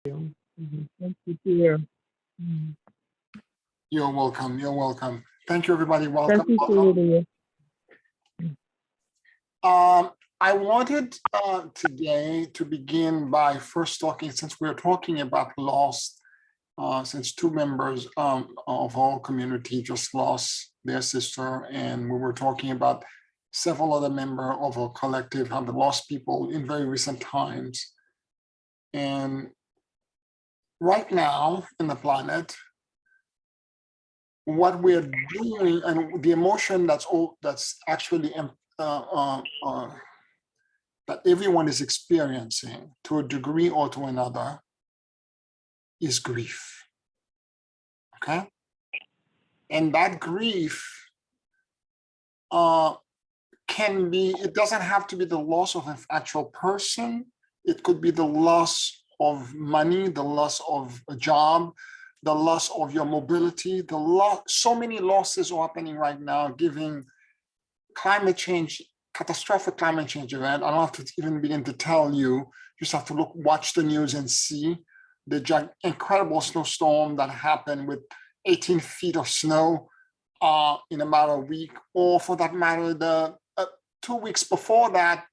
you. Thank you, dear. Mhm. You're welcome. You're welcome. Thank you, everybody. Welcome. Thank you, Welcome. dear. I wanted today to begin by first talking, since we're talking about loss, since two members of our community just lost their sister, and we were talking about several other members of our collective have lost people in very recent times. And right now in the planet, what we're doing and the emotion that's actually that everyone is experiencing to a degree or to another is grief. Okay, and that grief can be, it doesn't have to be the loss of an actual person. It could be the loss of money, the loss of a job, the loss of your mobility, so many losses are happening right now, giving climate change, catastrophic climate change event. I don't have to even begin to tell you, you just have to watch the news and see the incredible snowstorm that happened with 18 feet of snow in about a week, or for that matter, the 2 weeks before that,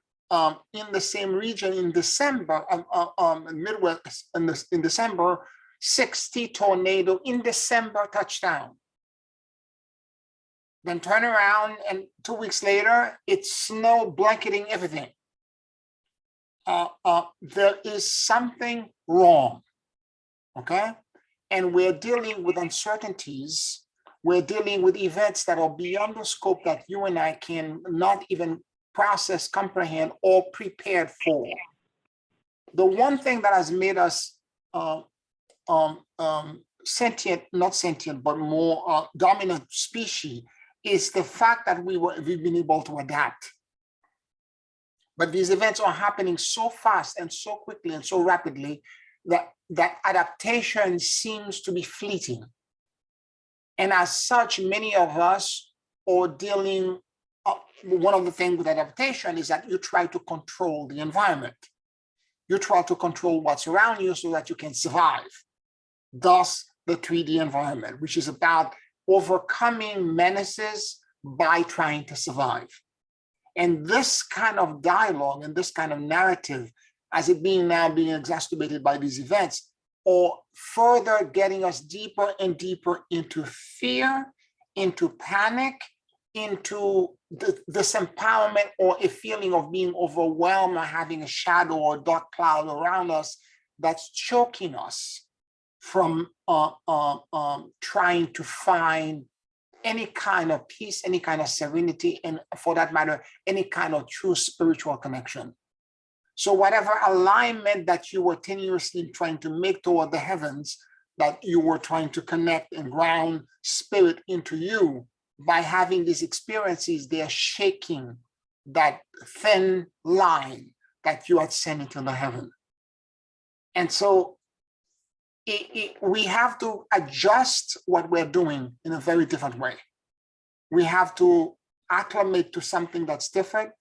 in the same region in December, Midwest, in December, 60 tornado in December touchdown. Then turn around and 2 weeks later, it's snow blanketing everything. There is something wrong, okay? And we're dealing with uncertainties. We're dealing with events that are beyond the scope that you and I can not even process, comprehend, or prepared for. The one thing that has made us sentient, not sentient, but more dominant species is the fact that we've been able to adapt. But these events are happening so fast and so quickly and so rapidly that adaptation seems to be fleeting. And as such, many of us are dealing, one of the things with adaptation is that you try to control the environment. You try to control what's around you so that you can survive. Thus, the 3D environment, which is about overcoming menaces by trying to survive. And this kind of dialogue and this kind of narrative, as it now being exacerbated by these events, or further getting us deeper and deeper into fear, into panic, into disempowerment, or a feeling of being overwhelmed or having a shadow or a dark cloud around us that's choking us from trying to find any kind of peace, any kind of serenity, and for that matter, any kind of true spiritual connection. So whatever alignment that you were tenuously trying to make toward the heavens, that you were trying to connect and ground spirit into you, by having these experiences, they're shaking that thin line that you had sent into the heaven. And so we have to adjust what we're doing in a very different way. We have to acclimate to something that's different.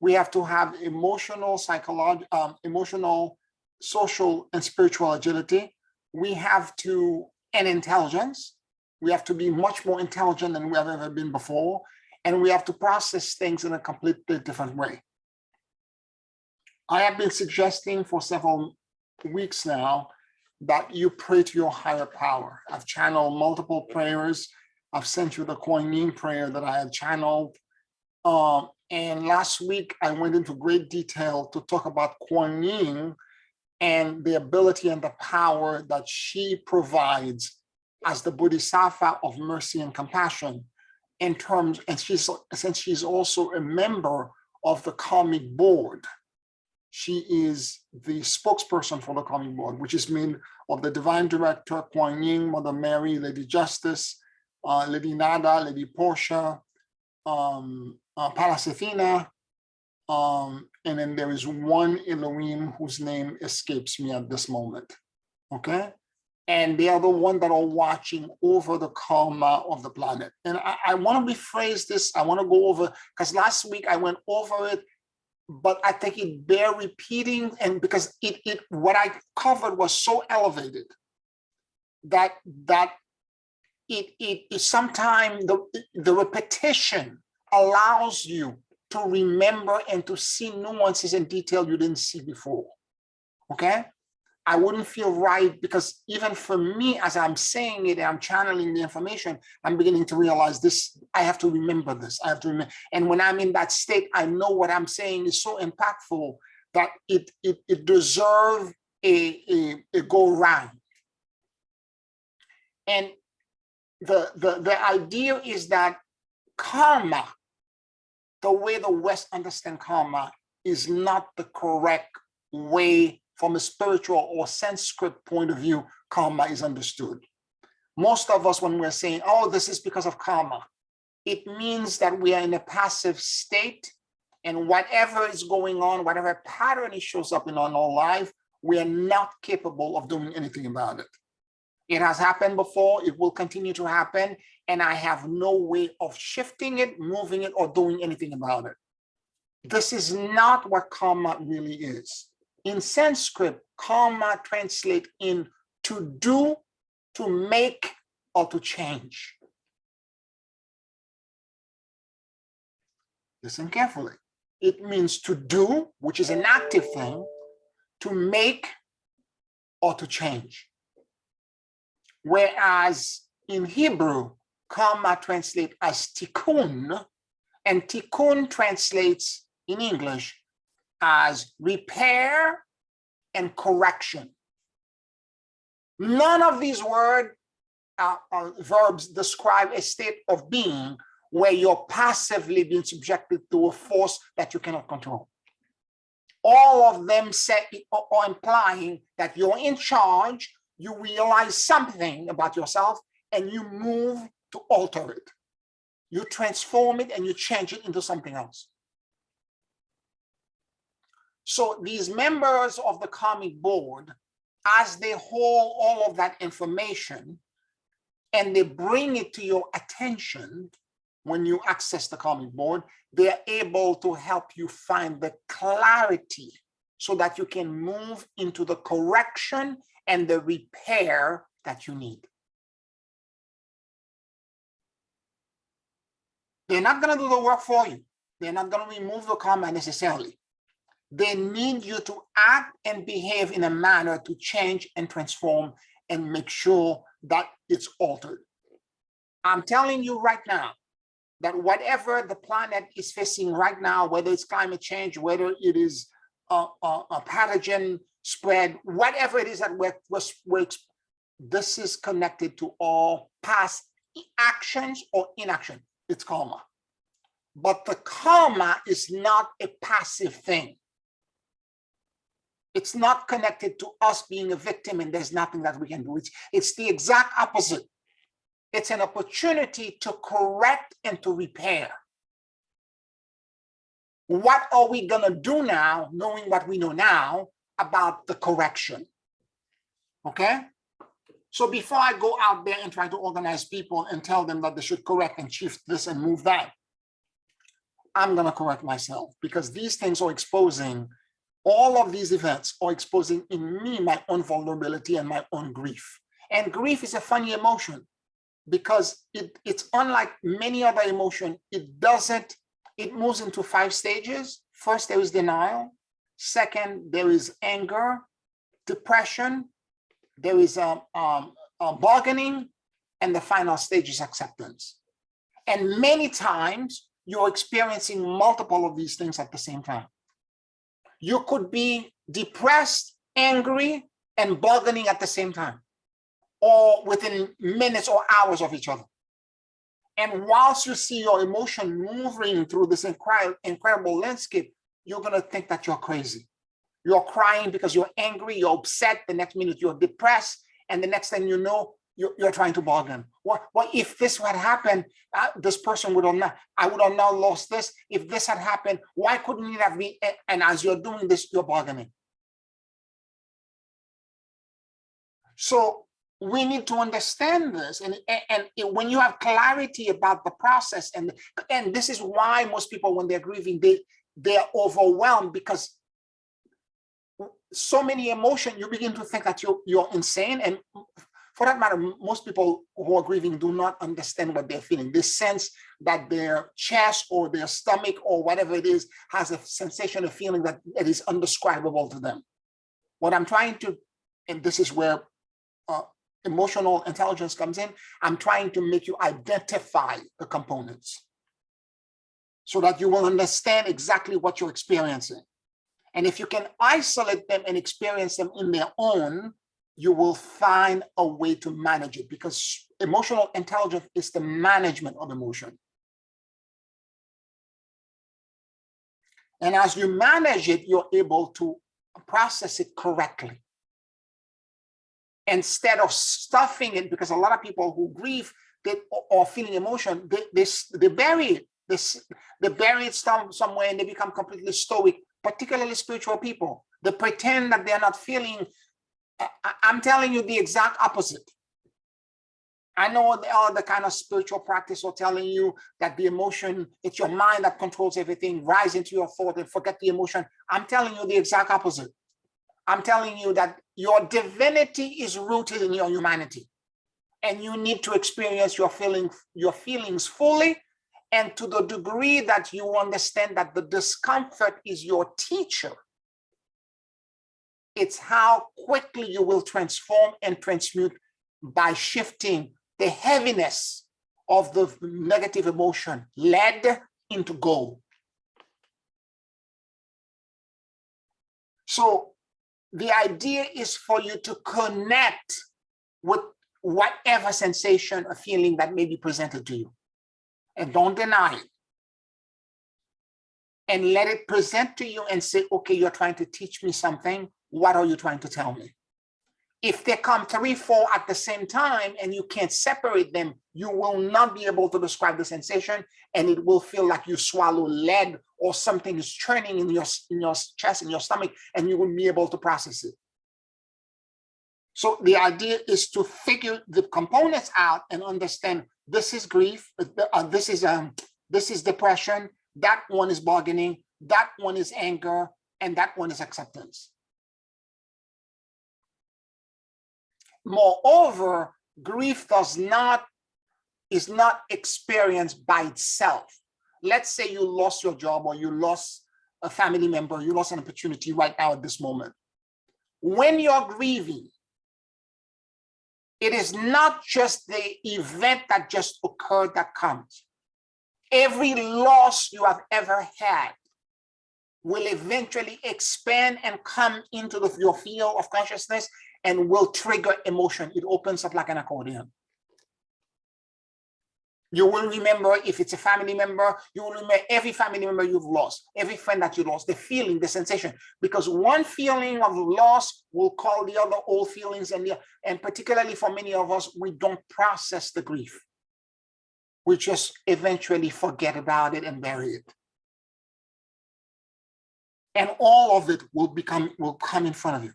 We have to have emotional, psychological, emotional, social, and spiritual agility. We have to, and intelligence. We have to be much more intelligent than we have ever been before. And we have to process things in a completely different way. I have been suggesting for several weeks now that you pray to your higher power. I've channeled multiple prayers. I've sent you the Kuan Yin prayer that I had channeled. And last week, I went into great detail to talk about Kuan Yin and the ability and the power that she provides as the Bodhisattva of mercy and compassion in terms, and since she's also a member of the Karmic Board, she is the spokesperson for the Karmic Board, which is made of the Divine Director, Kuan Yin, Mother Mary, Lady Justice, Lady Nada, Lady Portia, Pallas Athena, and then there is one Elohim whose name escapes me at this moment, okay? And they are the one that are watching over the karma of the planet. And I want to rephrase this, I want to go over, because last week I went over it but I think it bear repeating, and because what I covered was so elevated that it sometimes the repetition allows you to remember and to see nuances and detail you didn't see before. Okay, I wouldn't feel right, because even for me, as I'm saying it and I'm channeling the information, I'm beginning to realize this. I have to remember this. I have to remember. And when I'm in that state, I know what I'm saying is so impactful that it deserves a go round. And the idea is that karma, the way the West understands karma, is not the correct way from a spiritual or Sanskrit point of view. Karma is understood. Most of us, when we're saying, oh, this is because of karma, it means that we are in a passive state, and whatever is going on, whatever pattern it shows up in our life, we are not capable of doing anything about it. It has happened before, it will continue to happen, and I have no way of shifting it, moving it, or doing anything about it. This is not what karma really is. In Sanskrit, karma translates in to do, to make, or to change. Listen carefully. It means to do, which is an active thing, to make, or to change. Whereas in Hebrew, karma translates as tikkun, and tikkun translates in English as repair and correction. None of these verbs describe a state of being where you're passively being subjected to a force that you cannot control. All of them say or implying that you're in charge, you realize something about yourself, and you move to alter it. You transform it and you change it into something else. So these members of the karmic board, as they hold all of that information and they bring it to your attention when you access the karmic board, they're able to help you find the clarity so that you can move into the correction and the repair that you need. They're not going to do the work for you. They're not going to remove the karma necessarily. They need you to act and behave in a manner to change and transform and make sure that it's altered. I'm telling you right now that whatever the planet is facing right now, whether it's climate change, whether it is a pathogen spread, whatever it is that we're this is connected to all past actions or inaction. It's karma. But the karma is not a passive thing. It's not connected to us being a victim and there's nothing that we can do. It's the exact opposite. It's an opportunity to correct and to repair. What are we going to do now, knowing what we know now about the correction? Okay? So before I go out there and try to organize people and tell them that they should correct and shift this and move that, I'm going to correct myself, because these things are exposing, all of these events are exposing in me my own vulnerability and my own grief. And grief is a funny emotion because it's unlike many other emotions. It moves into 5 stages. First, there is denial. Second, there is anger, depression, there is bargaining, and the final stage is acceptance. And many times you're experiencing multiple of these things at the same time. You could be depressed, angry, and bargaining at the same time, or within minutes or hours of each other. And whilst you see your emotion moving through this incredible landscape, you're going to think that you're crazy. You're crying because you're angry, you're upset. The next minute you're depressed. And the next thing you know, you're trying to bargain. What if this had happened? This person would have not, I would have now lost this. If this had happened, why couldn't it have been? And as you're doing this, you're bargaining. So we need to understand this. And when you have clarity about the process, and this is why most people, when they're grieving, they're overwhelmed because so many emotions, you begin to think that you're insane. And for that matter, most people who are grieving do not understand what they're feeling. They sense that their chest or their stomach or whatever it is has a sensation, a feeling that it is undescribable to them. What I'm trying to, and this is where emotional intelligence comes in, I'm trying to make you identify the components so that you will understand exactly what you're experiencing. And if you can isolate them and experience them in their own, you will find a way to manage it, because emotional intelligence is the management of emotion. And as you manage it, you're able to process it correctly. Instead of stuffing it, because a lot of people who grieve or feeling emotion, they bury it. They bury it somewhere and they become completely stoic, particularly spiritual people. They pretend that they're not feeling. I'm telling you the exact opposite. I know all the kind of spiritual practice are telling you that the emotion, it's your mind that controls everything, rise into your thought and forget the emotion. I'm telling you the exact opposite. I'm telling you that your divinity is rooted in your humanity, and you need to experience your feelings fully, and to the degree that you understand that the discomfort is your teacher. It's how quickly you will transform and transmute by shifting the heaviness of the negative emotion, lead, into gold. So the idea is for you to connect with whatever sensation or feeling that may be presented to you. And don't deny it. And let it present to you and say, okay, you're trying to teach me something. What are you trying to tell me? If they come 3, 4 at the same time and you can't separate them, you will not be able to describe the sensation, and it will feel like you swallow lead or something is churning in your chest, in your stomach, and you won't be able to process it. So the idea is to figure the components out and understand this is grief, this is depression, that one is bargaining, that one is anger, and that one is acceptance. Moreover, grief is not experienced by itself. Let's say you lost your job, or you lost a family member, you lost an opportunity right now at this moment. When you're grieving, it is not just the event that just occurred that counts. Every loss you have ever had will eventually expand and come into your field of consciousness and will trigger emotion. It opens up like an accordion. You will remember, if it's a family member, you will remember every family member you've lost, every friend that you lost, the feeling, the sensation, because one feeling of loss will call the other old feelings, and particularly for many of us, we don't process the grief. We just eventually forget about it and bury it. And all of it will come in front of you.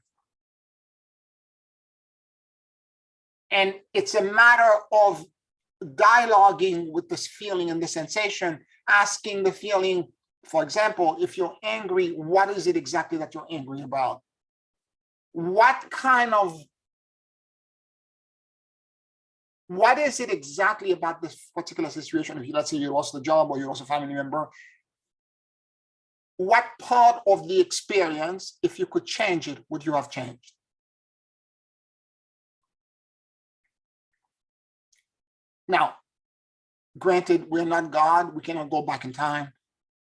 And it's a matter of dialoguing with this feeling and the sensation, asking the feeling, for example, if you're angry, what is it exactly that you're angry about? What is it exactly about this particular situation? If let's say you lost the job or you lost a family member, what part of the experience, if you could change it, would you have changed? Now, granted, we're not God, we cannot go back in time,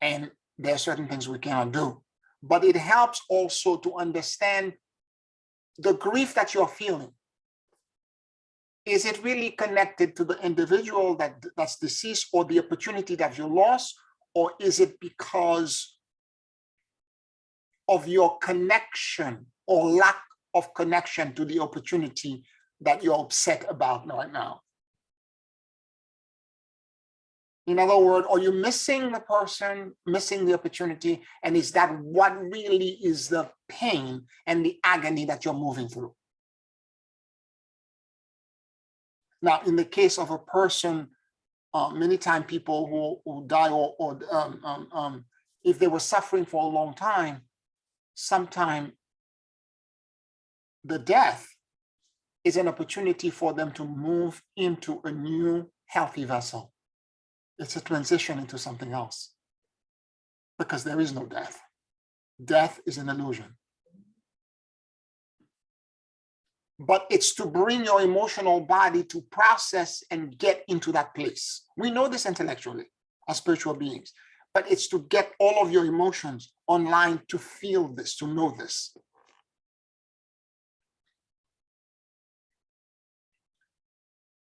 and there are certain things we cannot do. But it helps also to understand the grief that you're feeling. Is it really connected to the individual that's deceased or the opportunity that you lost? Or is it because of your connection or lack of connection to the opportunity that you're upset about right now? In other words, are you missing the person, missing the opportunity? And is that what really is the pain and the agony that you're moving through? Now, in the case of a person, many times people who die or if they were suffering for a long time, sometime the death is an opportunity for them to move into a new healthy vessel. It's a transition into something else, because there is no death. Death is an illusion. But it's to bring your emotional body to process and get into that place. We know this intellectually as spiritual beings, but it's to get all of your emotions online to feel this, to know this.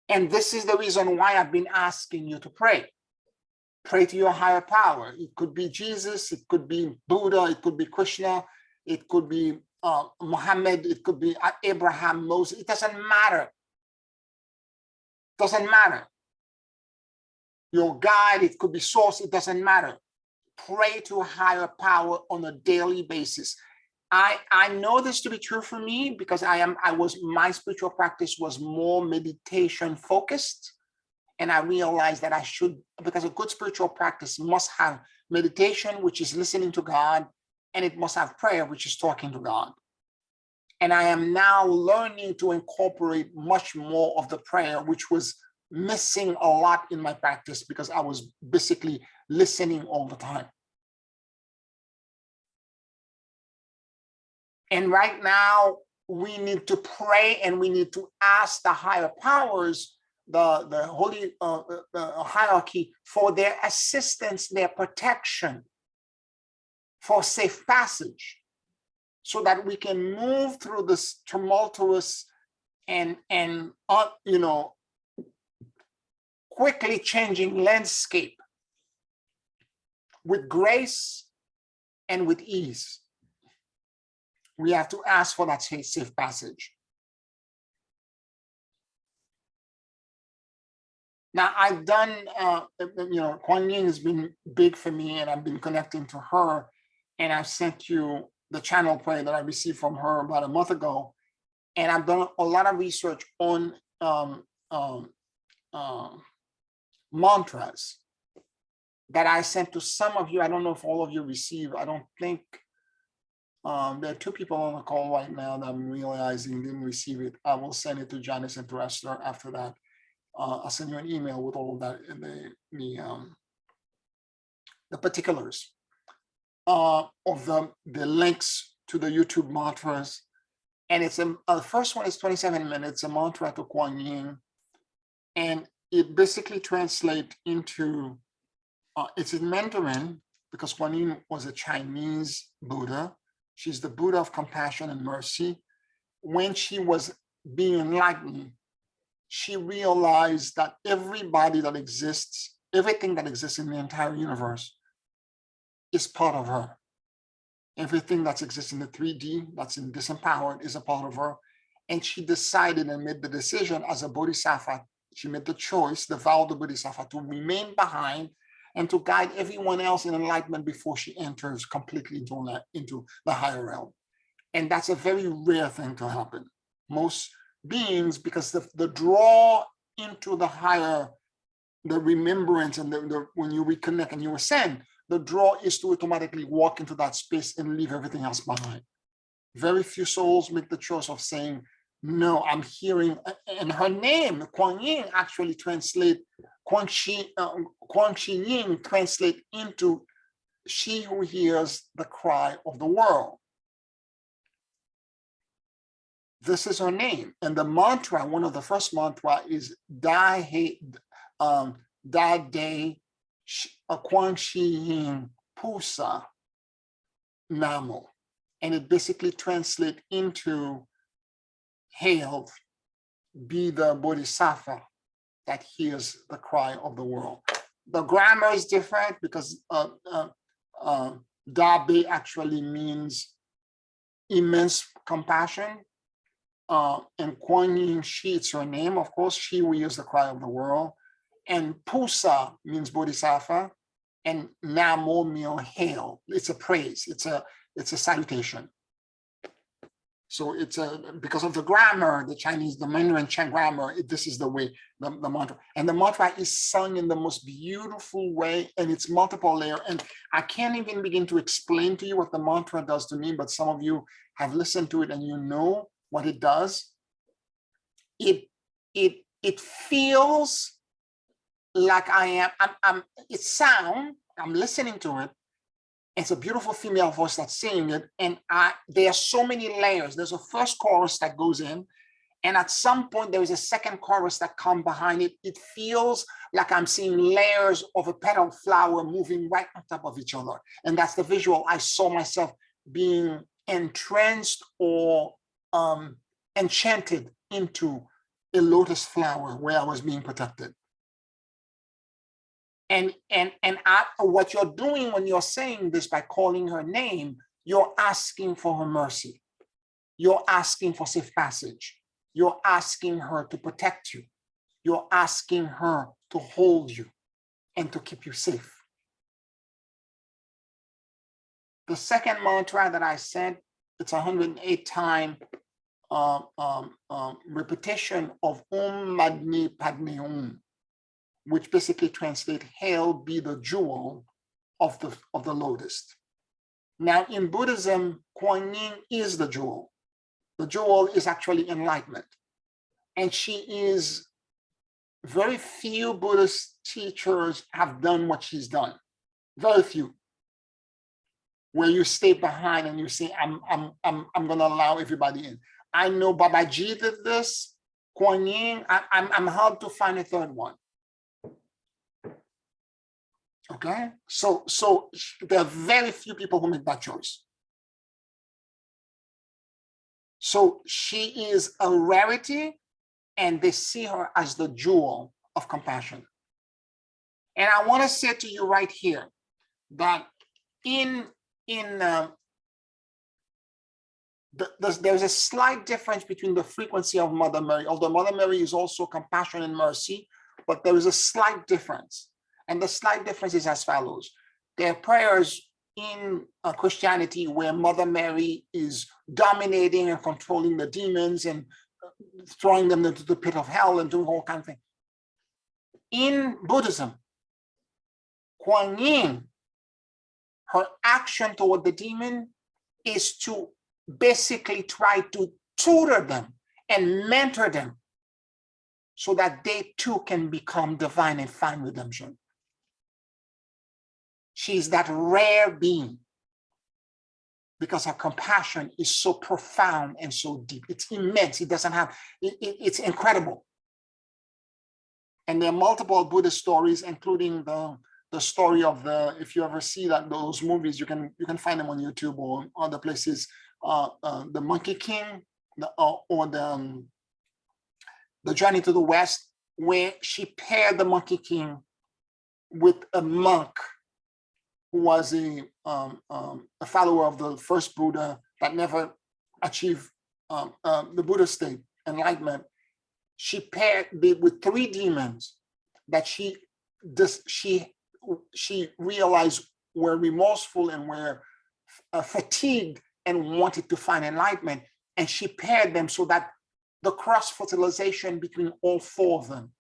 And this is the reason why I've been asking you to pray. Pray to your higher power. It could be Jesus, it could be Buddha, it could be Krishna, it could be Muhammad, it could be Abraham, Moses. It doesn't matter. Doesn't matter. Your guide, it could be source, it doesn't matter. Pray to a higher power on a daily basis. I know this to be true for me because my spiritual practice was more meditation focused. And I realized that I should, because a good spiritual practice must have meditation, which is listening to God, and it must have prayer, which is talking to God. And I am now learning to incorporate much more of the prayer, which was missing a lot in my practice because I was basically listening all the time. And right now, we need to pray and we need to ask the higher powers, the holy hierarchy, for their assistance, their protection, for safe passage, so that we can move through this tumultuous and quickly changing landscape with grace and with ease. We have to ask for that safe passage. Now, I've done, Kuan Yin has been big for me, and I've been connecting to her, and I've sent you the channel prayer that I received from her about a month ago, and I've done a lot of research on mantras that I sent to some of you. I don't know if all of you received. I don't think there are two people on the call right now that I'm realizing didn't receive it. I will send it to Janice and to Esther after that. I'll send you an email with all of that in the particulars of the links to the YouTube mantras. And it's the first one is 27 minutes, a mantra to Kuan Yin. And it basically translates into, it's in Mandarin because Kuan Yin was a Chinese Buddha. She's the Buddha of compassion and mercy. When she was being enlightened, she realized that everybody that exists, everything that exists in the entire universe is part of her. Everything that exists in the 3D, that's in disempowered, is a part of her. And she decided and made the decision as a bodhisattva. She made the choice, the vow of the bodhisattva, to remain behind and to guide everyone else in enlightenment before she enters completely into the higher realm. And that's a very rare thing to happen. Most beings, because the draw into the higher, the remembrance, and when you reconnect and you ascend, the draw is to automatically walk into that space and leave everything else behind. Very few souls make the choice of saying, no, I'm hearing, and her name, Kuan Yin, actually translate, Kuan Shi Yin translate into she who hears the cry of the world. This is her name. And the mantra, one of the first mantra is Da De Kuan Shi Yin Pusa Namo. And it basically translates into, hail, be the bodhisattva that hears the cry of the world. The grammar is different because Da-be actually means immense compassion. And Kuan Yin, she, it's her name, of course, she who hears the cry of the world. And Pusa means bodhisattva. And Namo means hail. It's a praise. It's a salutation. So it's because of the grammar, the Chinese, the Mandarin grammar, this is the way, the mantra. And the mantra is sung in the most beautiful way, and it's multiple layer. And I can't even begin to explain to you what the mantra does to me, but some of you have listened to it and you know what it does. It feels like it's sound, I'm listening to it. It's a beautiful female voice that's singing it. And there are so many layers. There's a first chorus that goes in. And at some point, there is a second chorus that comes behind it. It feels like I'm seeing layers of a petal flower moving right on top of each other. And that's the visual. I saw myself being entranced or enchanted into a lotus flower where I was being protected. And what you're doing when you're saying this by calling her name, you're asking for her mercy. You're asking for safe passage. You're asking her to protect you. You're asking her to hold you and to keep you safe. The second mantra that I said, it's 108 time repetition of Madni Padme Hum, which basically translates, hail be the jewel of the lotus. Now in Buddhism, Kuan Yin is the jewel. The jewel is actually enlightenment. And she is, very few Buddhist teachers have done what she's done. Very few. Where you stay behind and you say, I'm gonna allow everybody in. I know Babaji did this, Kuan Yin, I'm hard to find a third one. Okay, so there are very few people who make that choice. So she is a rarity, and they see her as the jewel of compassion. And I want to say to you right here that there's a slight difference between the frequency of Mother Mary, although Mother Mary is also compassion and mercy, but there is a slight difference. And the slight difference is as follows. There are prayers in Christianity where Mother Mary is dominating and controlling the demons and throwing them into the pit of hell and doing all kinds of things. In Buddhism, Kuan Yin, her action toward the demon is to basically try to tutor them and mentor them so that they too can become divine and find redemption. She's that rare being because her compassion is so profound and so deep. It's immense. It doesn't have, it's incredible. And there are multiple Buddhist stories, including the story of if you ever see those movies, you can find them on YouTube or other places, the Monkey King, or the Journey to the West, where she paired the Monkey King with a monk who was a follower of the first Buddha that never achieved the Buddha state, enlightenment. She paired with 3 demons that she realized were remorseful and were fatigued and wanted to find enlightenment. And she paired them so that the cross-fertilization between all 4 of them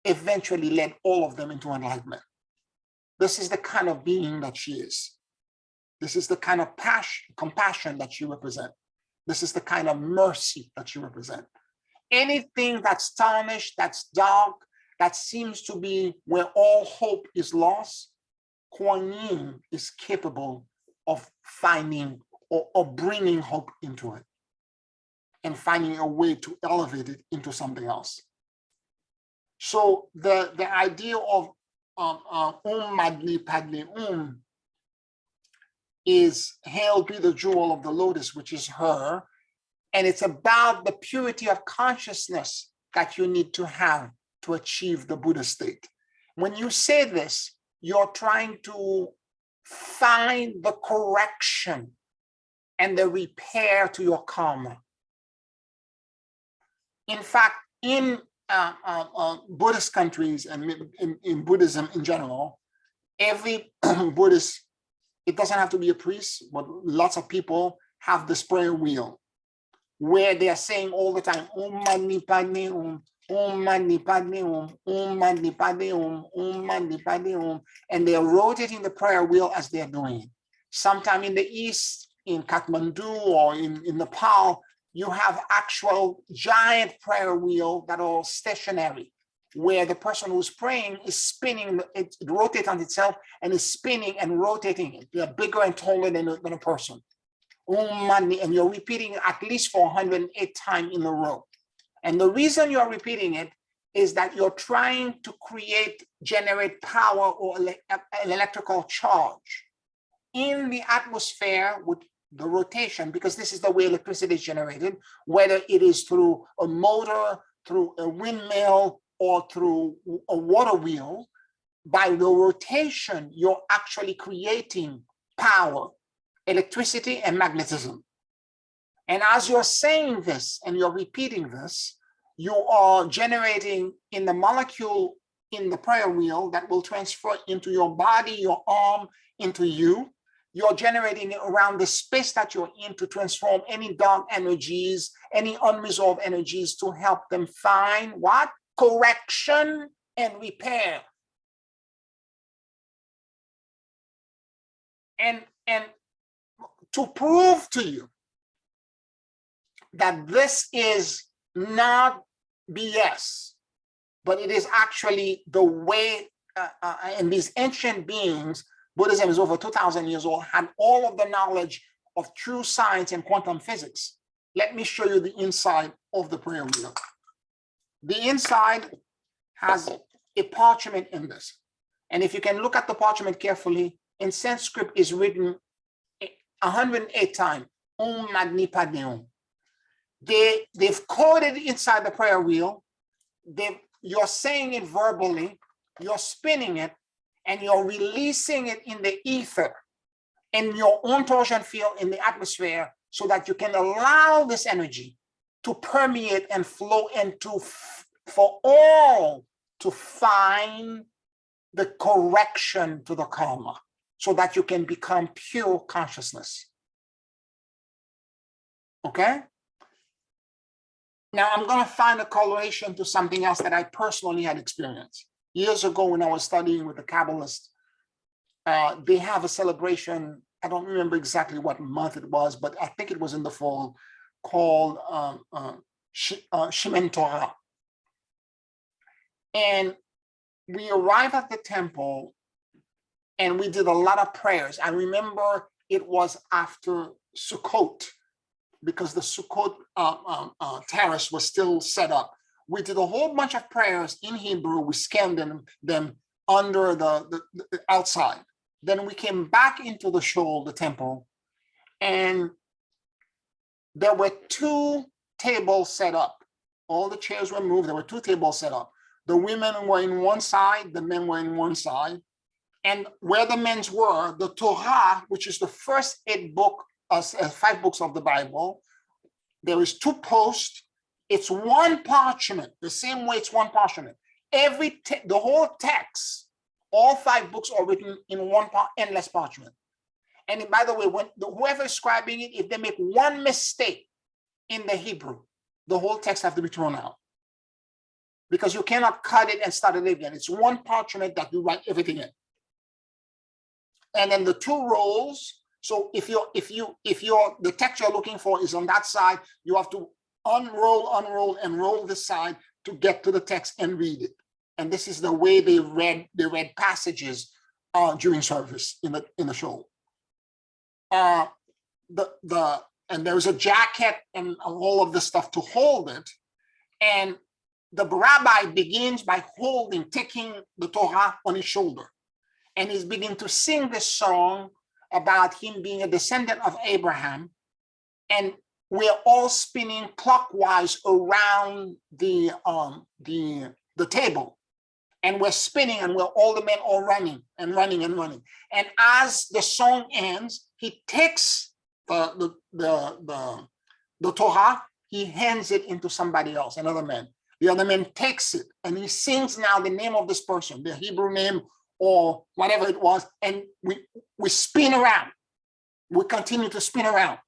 eventually led all of them into enlightenment. This is the kind of being that she is. This is the kind of compassion that she represents. This is the kind of mercy that she represents. Anything that's tarnished, that's dark, that seems to be where all hope is lost, Kuan Yin is capable of finding or bringing hope into it and finding a way to elevate it into something else. So the idea of Madni Padme is hail be the jewel of the lotus, which is her. And it's about the purity of consciousness that you need to have to achieve the Buddha state. When you say this, you're trying to find the correction and the repair to your karma. In fact, in Buddhist countries and in Buddhism in general, every Buddhist, it doesn't have to be a priest, but lots of people have this prayer wheel. where they are saying all the time, Om Mani Padme Hum, Om Mani Padme Hum, Om Mani Padme Hum, Om Mani Padme Hum, and they are rotating the prayer wheel as they're doing it. Sometime in the East, in Kathmandu or in Nepal, you have actual giant prayer wheel that are stationary, where the person who's praying is spinning, it rotates on itself and is spinning and rotating it. They're bigger and taller than a person. Om Mani, and you're repeating it at least for 108 times in a row. And the reason you're repeating it is that you're trying to generate power or an electrical charge in the atmosphere with the rotation, because this is the way electricity is generated, whether it is through a motor, through a windmill, or through a water wheel. By the rotation, you're actually creating power, electricity, and magnetism. And as you're saying this and you're repeating this, you are generating in the molecule in the prayer wheel that will transfer into your body, your arm, into you. You're generating it around the space that you're in to transform any dark energies, any unresolved energies, to help them find what? Correction and repair. And to prove to you that this is not BS, but it is actually the way, and these ancient beings, Buddhism is over 2,000 years old, had all of the knowledge of true science and quantum physics. Let me show you the inside of the prayer wheel. The inside has a parchment in this. And if you can look at the parchment carefully, in Sanskrit is written 108 times, Om Mani Padme Hum. They've coded inside the prayer wheel. You're saying it verbally, you're spinning it, and you're releasing it in the ether, in your own torsion field in the atmosphere, so that you can allow this energy to permeate and flow into, for all to find the correction to the karma, so that you can become pure consciousness. Okay? Now I'm going to find a correlation to something else that I personally had experienced. Years ago when I was studying with the Kabbalists, they have a celebration, I don't remember exactly what month it was, but I think it was in the fall, called Shemen Torah. And we arrived at the temple and we did a lot of prayers. I remember it was after Sukkot, because the Sukkot terrace was still set up. We did a whole bunch of prayers in Hebrew. We scanned them under the outside. Then we came back into the shul, the temple, and there were 2 tables set up. All the chairs were moved. There were 2 tables set up. The women were in one side, the men were in one side. And where the men were, the Torah, which is the first 5 books of the Bible, there is 2 posts. It's one parchment, the same way it's one parchment. The whole text, all 5 books are written in one endless parchment. And by the way, when whoever is scribing it, if they make one mistake in the Hebrew, the whole text has to be thrown out, because you cannot cut it and start it again. It's one parchment that you write everything in. And then the 2 rolls. So if the text you're looking for is on that side, you have to unroll, and roll this side to get to the text and read it. And this is the way they read passages during service in the show. And there was a jacket and all of this stuff to hold it. And the rabbi begins by taking the Torah on his shoulder. And he's beginning to sing this song about him being a descendant of Abraham. And we're all spinning clockwise around the table. And we're spinning, and all the men are running. And as the song ends, he takes the Torah, he hands it into somebody else, another man. The other man takes it, and he sings now the name of this person, the Hebrew name or whatever it was, and we spin around. We continue to spin around.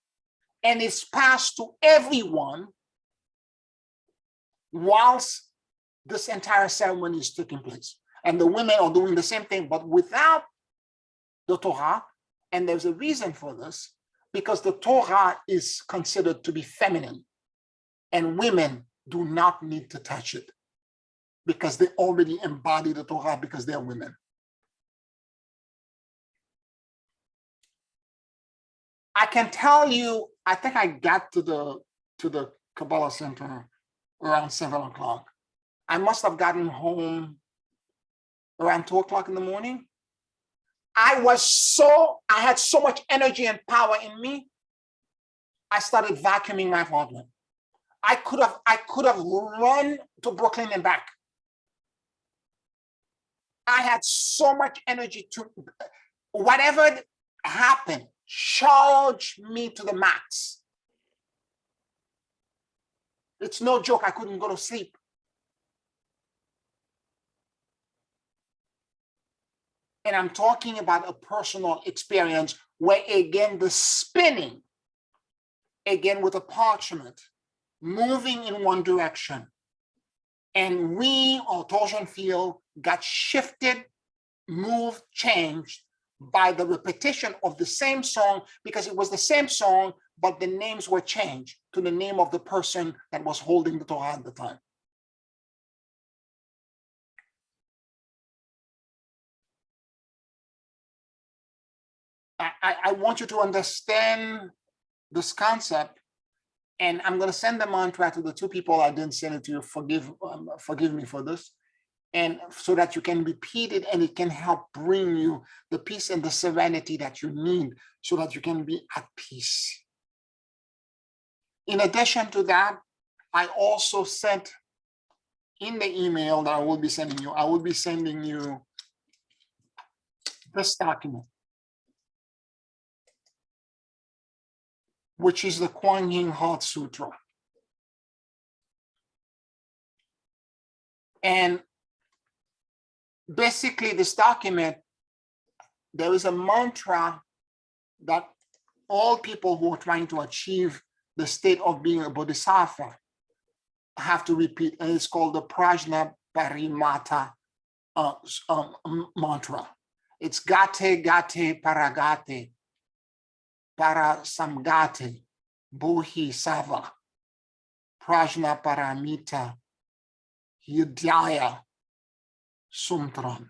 and is passed to everyone whilst this entire ceremony is taking place. And the women are doing the same thing, but without the Torah. And there's a reason for this, because the Torah is considered to be feminine, and women do not need to touch it because they already embody the Torah because they're women. I can tell you, I think I got to the Kabbalah Center around 7 o'clock. I must have gotten home around 2 o'clock in the morning. I had so much energy and power in me. I started vacuuming my apartment. I could have run to Brooklyn and back. I had so much energy to, whatever happened, charge me to the max. It's no joke, I couldn't go to sleep. And I'm talking about a personal experience where, again, the spinning, again with a parchment, moving in one direction. And we, or torsion field, got shifted, moved, changed by the repetition of the same song, because it was the same song, but the names were changed to the name of the person that was holding the Torah at the time. I want you to understand this concept, and I'm going to send the mantra to the two people I didn't send it to you. Forgive me for this, and so that you can repeat it, and it can help bring you the peace and the serenity that you need, so that you can be at peace. In addition to that, I also sent in the email that I will be sending you, this document, which is the Kuan Yin Heart Sutra. And basically this document, there is a mantra that all people who are trying to achieve the state of being a bodhisattva have to repeat, and it's called the Prajnaparimata mantra. It's gate gate paragate parasamgate buhi sava Prajnaparamita Hidaya Sumtram.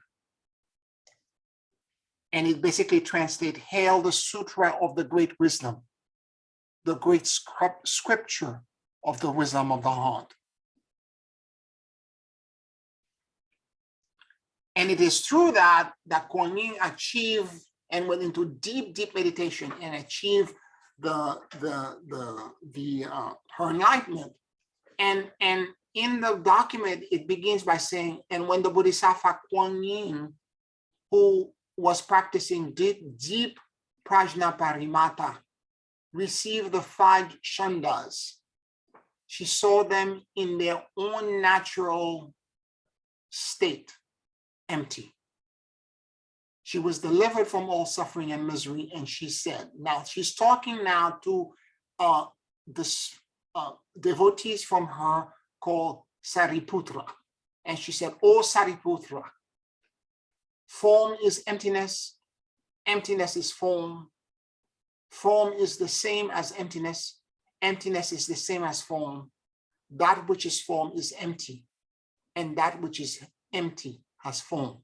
And it basically translates, hail the Sutra of the great wisdom, the great scripture of the wisdom of the heart. And it is through that Kuan Yin achieved and went into deep meditation and achieved her enlightenment. And in the document, it begins by saying, and when the Bodhisattva Kuan Yin, who was practicing deep Prajnaparimata, received the 5 chandas, she saw them in their own natural state, empty. She was delivered from all suffering and misery, and she said, now she's talking now to devotees from her called Sariputra. And she said, "O Sariputra, form is emptiness, emptiness is form, form is the same as emptiness, emptiness is the same as form. That which is form is empty, and that which is empty has form.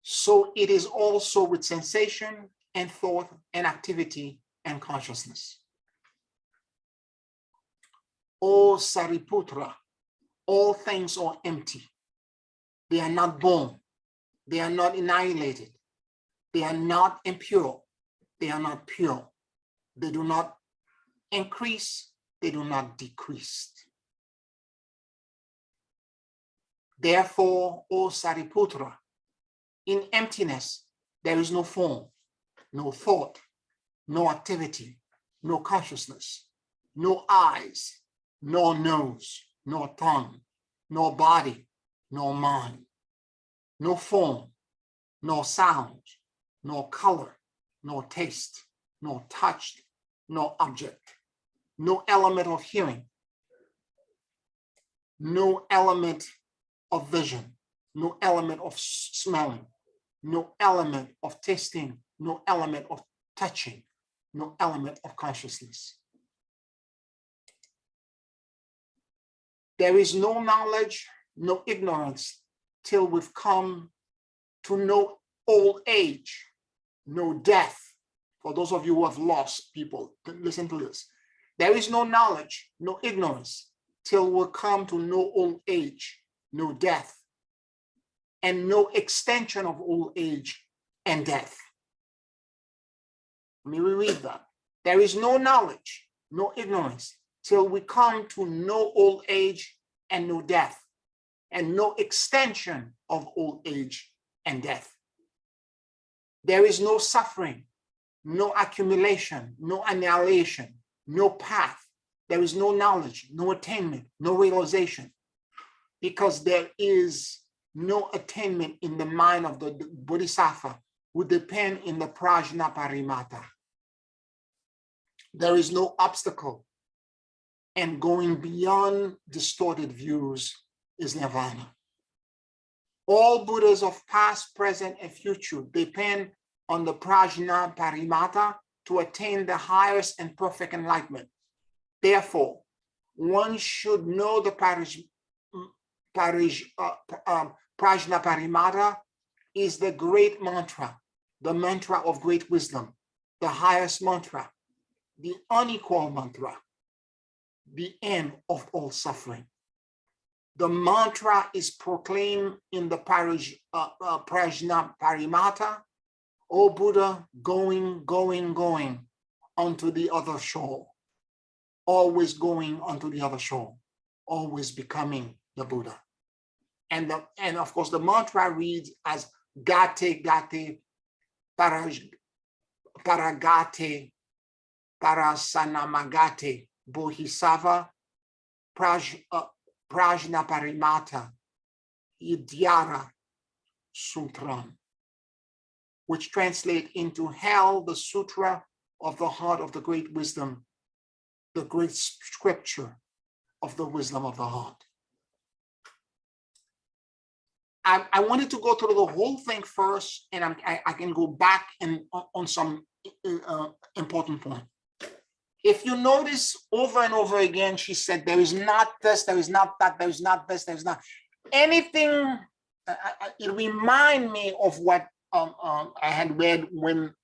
So it is also with sensation and thought and activity and consciousness. O Sariputra, all things are empty. They are not born. They are not annihilated. They are not impure. They are not pure. They do not increase. They do not decrease. Therefore, O Sariputra, in emptiness, there is no form, no thought, no activity, no consciousness, no eyes, no nose, no tongue, no body, no mind, no form, no sound, no color, no taste, no touch, no object, no element of hearing, no element of vision, no element of smelling, no element of tasting, no element of touching, no element of consciousness. There is no knowledge, no ignorance, till we've come to know old age, no death. For those of you who have lost people, listen to this. There is no knowledge, no ignorance, till we come to know old age, no death, and no extension of old age and death. Let me reread that. There is no knowledge, no ignorance, till we come to know old age and no death, and no extension of old age and death. There is no suffering, no accumulation, no annihilation, no path. There is no knowledge, no attainment, no realization, because there is no attainment in the mind of the Bodhisattva who depend in the Prajnaparimata. There is no obstacle, and going beyond distorted views is nirvana. All Buddhas of past, present, and future depend on the Prajnaparimata to attain the highest and perfect enlightenment. Therefore, one should know the Prajnaparimata is the great mantra, the mantra of great wisdom, the highest mantra, the unequal mantra, the end of all suffering. The mantra is proclaimed in the Prajnaparimata, O Buddha, going, going, going onto the other shore, always going onto the other shore, always becoming the Buddha. And of course, the mantra reads as Gate Gate Paragate Parasanamagate Bodhisattva Prajnaparimata Idyara Sutram, which translate into Hell, the Sutra of the heart of the great wisdom, the great scripture of the wisdom of the heart. I wanted to go through the whole thing first, and I can go back and on some important point. If you notice over and over again, she said, there is not this, there is not that, there is not this, there is not anything. It reminds me of what I had read when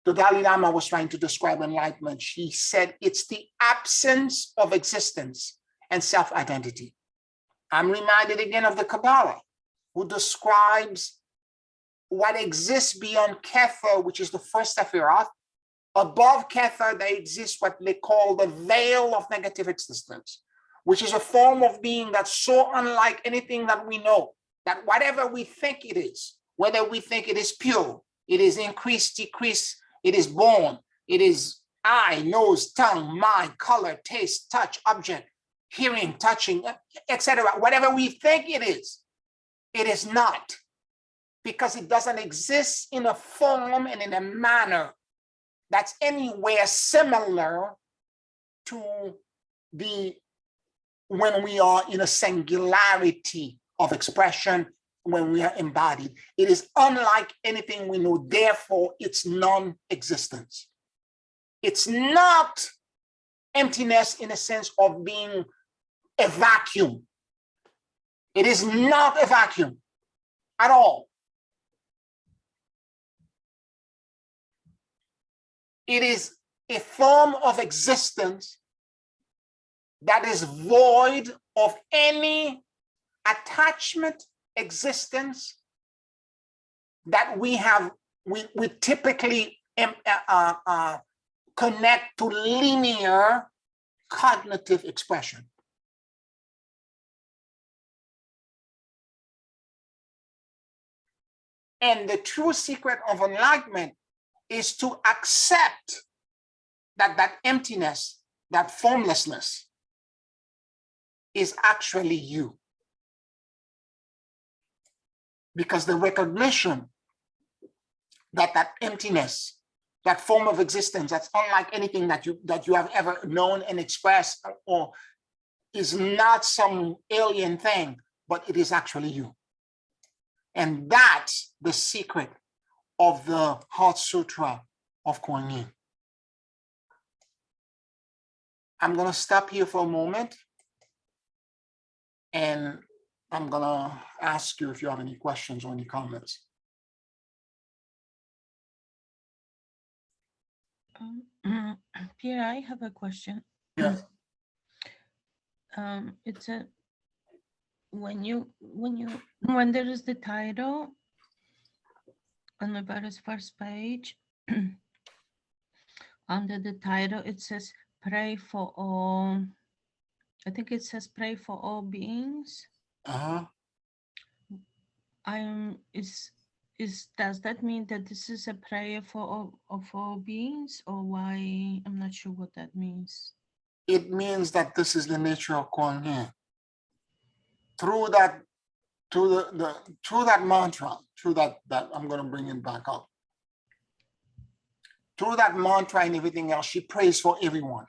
the Dalai Lama was trying to describe enlightenment. She said it's the absence of existence and self-identity. I'm reminded again of the Kabbalah, who describes what exists beyond Kether, which is the first Sephiroth. Above Kether, there exists what they call the veil of negative existence, which is a form of being that's so unlike anything that we know, that whatever we think it is, whether we think it is pure, it is increased, decreased, it is born, it is eye, nose, tongue, mind, color, taste, touch, object, hearing, touching, etc. Whatever we think it is not, because it doesn't exist in a form and in a manner that's anywhere similar to when we are in a singularity of expression, when we are embodied. It is unlike anything we know, therefore it's non-existence. It's not emptiness in a sense of being a vacuum. It is not a vacuum at all. It is a form of existence that is void of any attachment existence that we typically connect to linear cognitive expression. And the true secret of enlightenment is to accept that emptiness, that formlessness is actually you. Because the recognition that emptiness, that form of existence that's unlike anything that you have ever known and expressed, or is not some alien thing, but it is actually you. And that's the secret of the Heart Sutra of Kuan Yin. I'm going to stop here for a moment, and I'm going to ask you if you have any questions or any comments. Pierre, I have a question. Yeah. It's a when there is the title on the very first page, under the title it says pray for all. I think it says pray for all beings. Does that mean that this is a prayer for all beings, or why? I'm not sure what that means. It means that this is the nature of Kuan Yin. Through that mantra, through that I'm going to bring it back up. Through that mantra and everything else, she prays for everyone.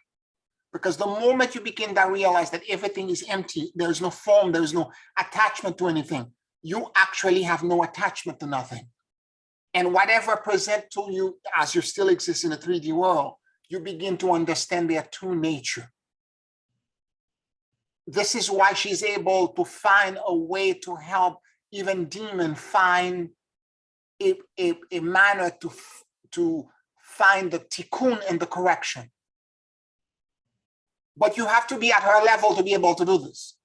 Because the moment you begin to realize that everything is empty, there is no form, there is no attachment to anything, you actually have no attachment to nothing. And whatever present to you as you still exist in the 3D world, you begin to understand their true nature. This is why she's able to find a way to help even demons find a manner to find the tikkun and the correction. But you have to be at her level to be able to do this.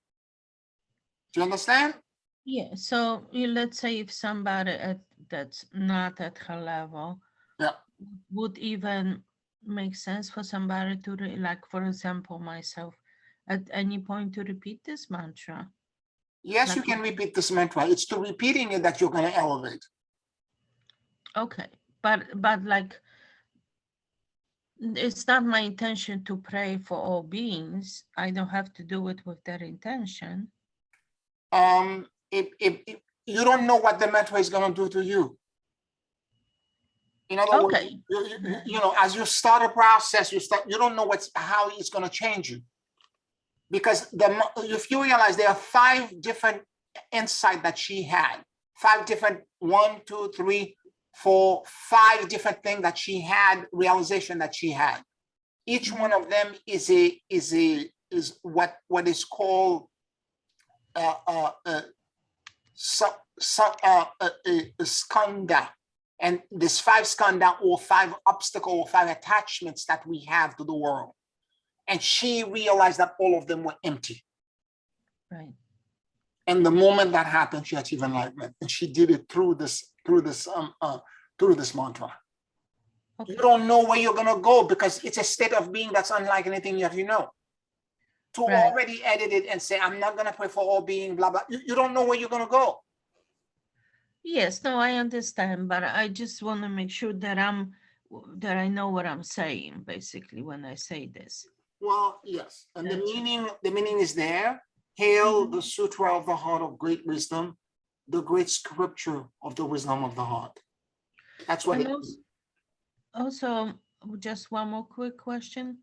Do you understand? Yeah, so let's say if somebody that's not at her level, yeah, would even make sense for somebody to, like, for example, myself, at any point to repeat this mantra? Yes, like, you can repeat this mantra. It's to repeating it that you're going to elevate. Okay, but like, it's not my intention to pray for all beings. I don't have to do it with that intention. If you don't know what the mantra is going to do to you. In other words, you know, as you start a process, you don't know how it's going to change you. Because if you realize there are 5 different insights that she had, 5 different 1, 2, 3, 4, 5 different things that she had, realization that she had. Each one of them is what is called skanda. And there's 5 skanda, or 5 obstacles, or 5 attachments that we have to the world. And she realized that all of them were empty. Right. And the moment that happened, she achieved enlightenment, and she did it through this mantra. Okay. You don't know where you're gonna go, because it's a state of being that's unlike anything that you know. To already edit it and say, I'm not gonna pray for all being, blah blah. You don't know where you're gonna go. Yes, no, I understand, but I just want to make sure that I know what I'm saying, basically, when I say this. Well, yes, and the meaning is there. Hail the Sutra of the Heart of great wisdom, the great scripture of the wisdom of the heart. That's what it is. Also, just one more quick question.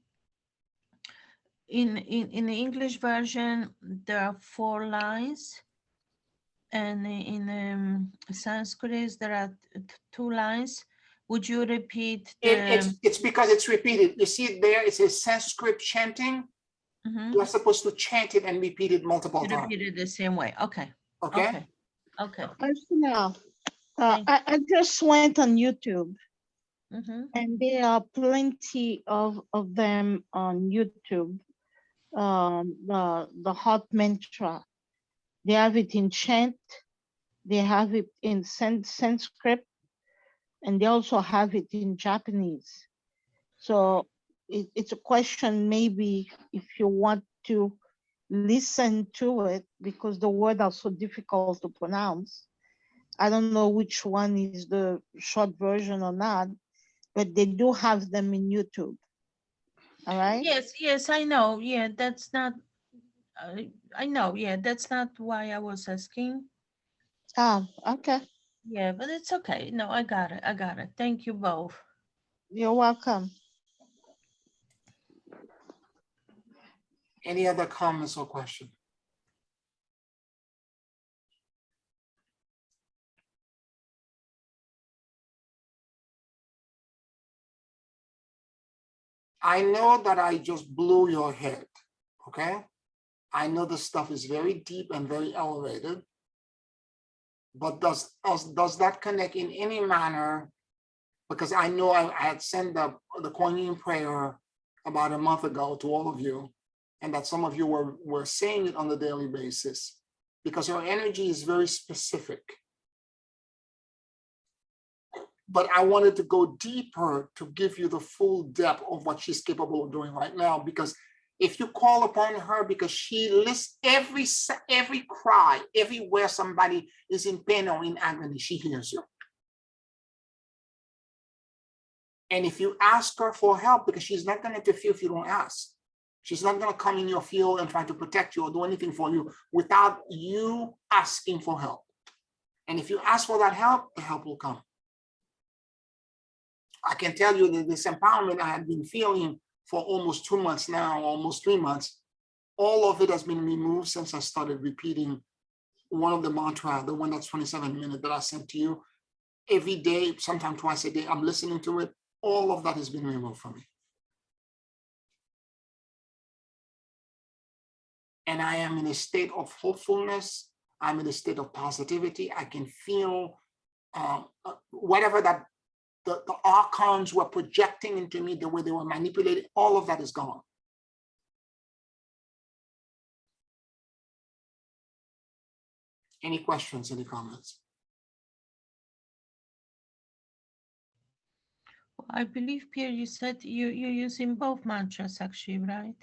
In the English version, there are 4 lines, and in Sanskrit there are 2 lines. Would you repeat? It's because it's repeated. You see there, it says Sanskrit chanting. You're supposed to chant it and repeat it multiple times. Repeat it the same way. Okay. Okay. Okay. Personal. I just went on YouTube, and there are plenty of them on YouTube. The Heart Mantra. They have it in chant. They have it in Sanskrit, and they also have it in Japanese. So it's a question, maybe if you want to listen to it, because the words are so difficult to pronounce. I don't know which one is the short version or not, but they do have them in YouTube. All right? Yes, I know. Yeah, that's not, I know. Yeah, that's not why I was asking. Oh, okay. Yeah, but it's okay. No, I got it. I got it. Thank you both. You're welcome. Any other comments or questions? I know that I just blew your head, okay? I know this stuff is very deep and very elevated, but does that connect in any manner? Because I know I had sent the Kuan Yin prayer about a month ago to all of you, and that some of you were saying it on a daily basis, because her energy is very specific. But I wanted to go deeper to give you the full depth of what she's capable of doing right now, because if you call upon her, because she lists every cry, everywhere somebody is in pain or in agony, she hears you. And if you ask her for help, because she's not going to interfere if you don't ask. She's not going to come in your field and try to protect you or do anything for you without you asking for help. And if you ask for that help, the help will come. I can tell you that this empowerment I have been feeling for almost 2 months now, almost 3 months, all of it has been removed since I started repeating one of the mantra, the one that's 27 minutes that I sent to you. Every day, sometimes twice a day, I'm listening to it. All of that has been removed from me. And I am in a state of hopefulness. I'm in a state of positivity. I can feel whatever that the archons were projecting into me, the way they were manipulated, all of that is gone. Any questions, any comments? I believe, Pierre, you said you're using both mantras actually, right?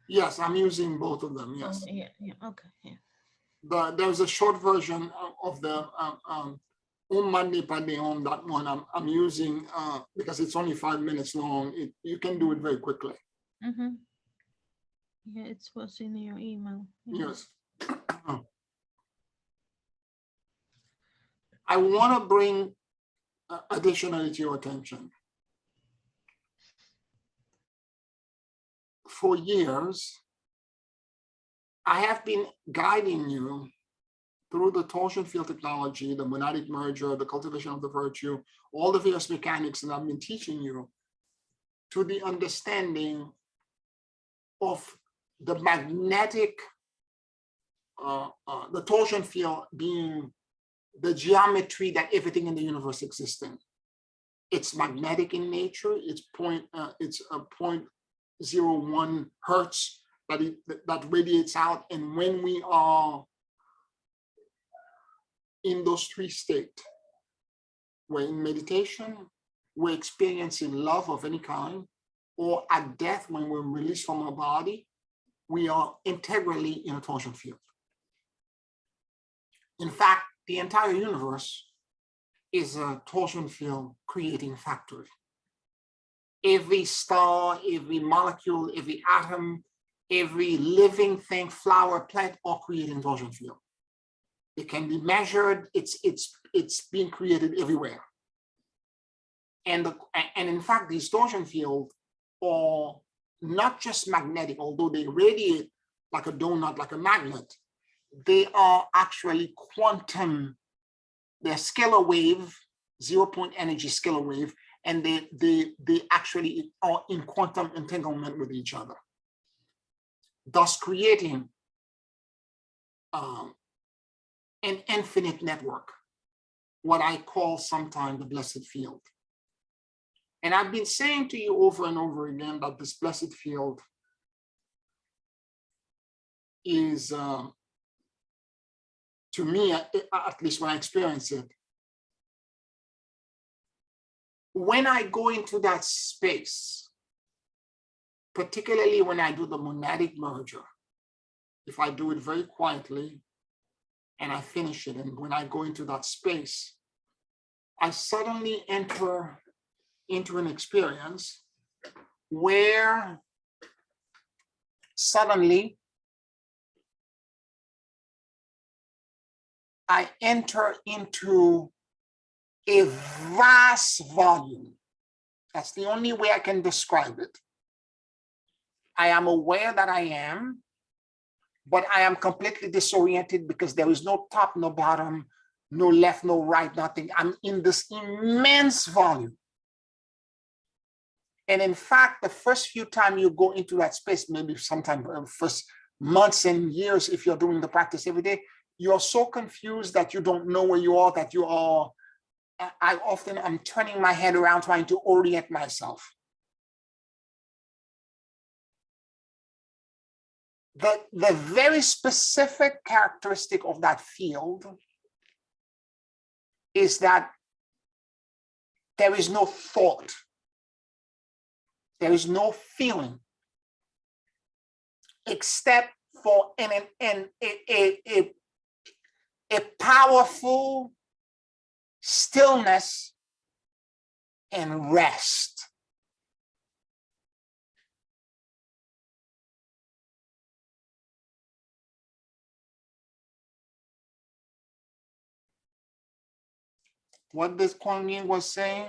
Yes, I'm using both of them, yes. Oh, yeah, okay, yeah. There's a short version of the Mani Padme Hum, that one I'm using because it's only 5 minutes long. You can do it very quickly. Mm-hmm. Yeah, it was in your email. Yeah. Yes. I want to bring additionally to your attention. For years, I have been guiding you through the torsion field technology, the monadic merger, the cultivation of the virtue, all the various mechanics that I've been teaching you, to the understanding of the magnetic, the torsion field being the geometry that everything in the universe exists in. It's magnetic in nature. It's a 0.01 hertz that radiates out. And when we are in those three states, we're in meditation, we're experiencing love of any kind, or at death, when we're released from our body, we are integrally in a torsion field. In fact, the entire universe is a torsion field creating factory. Every star, every molecule, every atom, every living thing, flower, plant, are creating torsion field. It can be measured. It's being created everywhere. And in fact, these torsion fields are not just magnetic, although they radiate like a donut, like a magnet. They are actually quantum. They're scalar wave, 0-point energy scalar wave, and they actually are in quantum entanglement with each other, thus creating an infinite network, what I call sometimes the blessed field. And I've been saying to you over and over again that this blessed field is, to me, at least when I experience it, when I go into that space, particularly when I do the monadic merger, if I do it very quietly and I finish it, and when I go into that space, I suddenly enter into an experience where suddenly I enter into a vast volume. That's the only way I can describe it. I am aware that I am, but I am completely disoriented because there is no top, no bottom, no left, no right, nothing. I'm in this immense volume. And in fact, the first few times you go into that space, maybe sometime first months and years, if you're doing the practice every day, you're so confused that you don't know where you are, that you are. I'm turning my head around trying to orient myself. The very specific characteristic of that field is that there is no thought. There is no feeling, except for a powerful stillness and rest. What this Kuan Yin was saying?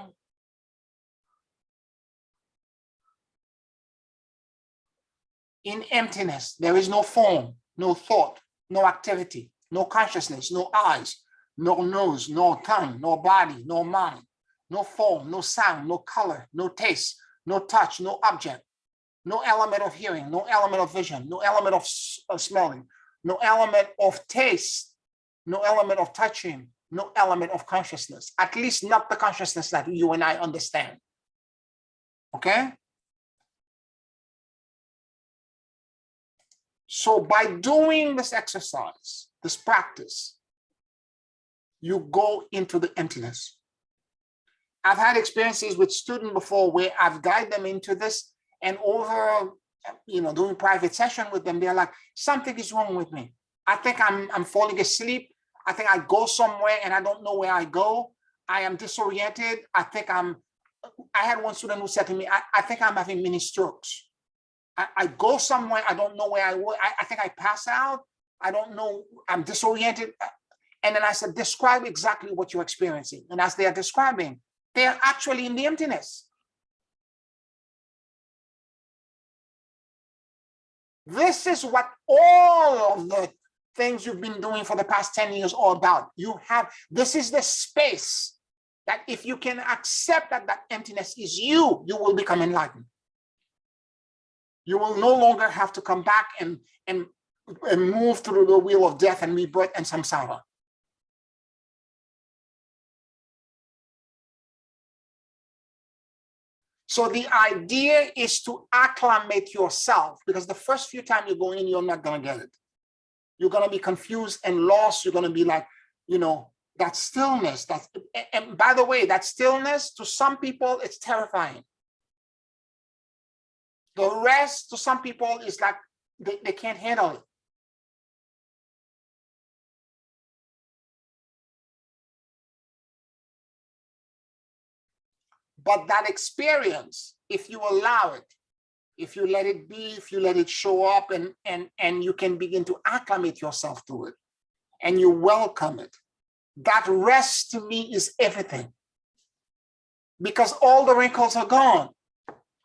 In emptiness, there is no form, no thought, no activity, no consciousness, no eyes, no nose, no tongue, no body, no mind, no form, no sound, no color, no taste, no touch, no object, no element of hearing, no element of vision, no element of smelling, no element of taste, no element of touching, no element of consciousness, at least not the consciousness that you and I understand. Okay? So by doing this exercise, this practice, you go into the emptiness. I've had experiences with students before where I've guided them into this, and over, doing private session with them, they're like, something is wrong with me. I think I'm falling asleep. I think I go somewhere and I don't know where I go. I am disoriented. I had one student who said to me, I think I'm having mini strokes. I go somewhere, I don't know where I think I pass out. I don't know, I'm disoriented. And then I said, describe exactly what you're experiencing. And as they are describing, they are actually in the emptiness. This is what all of the things you've been doing for the past 10 years are about. This is the space that if you can accept that that emptiness is you will become enlightened. You will no longer have to come back and move through the wheel of death and rebirth and samsara. So the idea is to acclimate yourself, because the first few times you go in, you're not going to get it. You're going to be confused and lost. You're going to be like, that stillness. And by the way, that stillness, to some people, it's terrifying. The rest, to some people, is like they can't handle it. But that experience, if you allow it, if you let it be, if you let it show up, and you can begin to acclimate yourself to it, and you welcome it, that rest to me is everything. Because all the wrinkles are gone.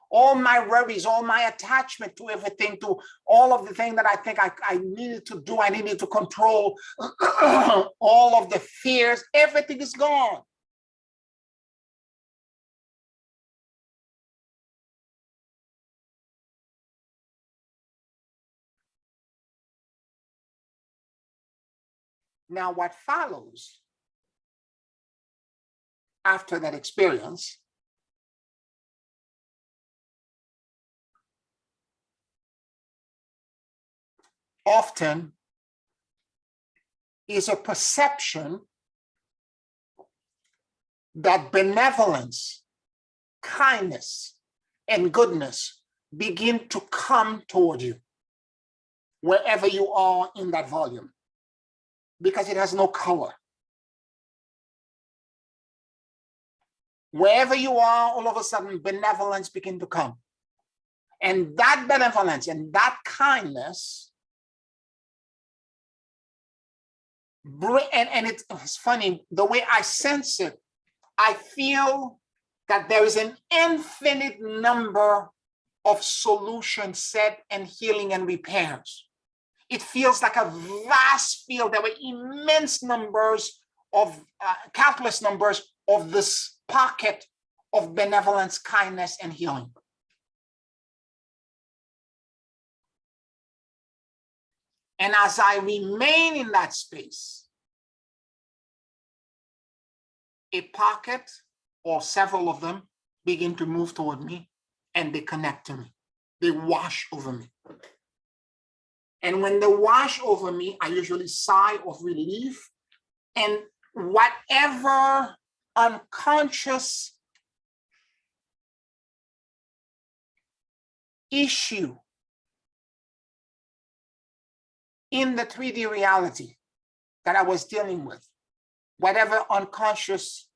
All my worries, all my attachment to everything, to all of the things that I think I needed to do, I needed to control, all of the fears, everything is gone. Now, what follows after that experience often is a perception that benevolence, kindness, and goodness begin to come toward you wherever you are in that volume, because it has no color. Wherever you are, all of a sudden, benevolence begin to come. And that benevolence and that kindness, and it's funny, the way I sense it, I feel that there is an infinite number of solutions set and healing and repairs. It feels like a vast field. There were immense numbers of, countless numbers of this pocket of benevolence, kindness, and healing. And as I remain in that space, a pocket or several of them begin to move toward me and they connect to me. They wash over me. And when they wash over me, I usually sigh of relief. And whatever unconscious issue in the 3D reality that I was dealing with, whatever unconscious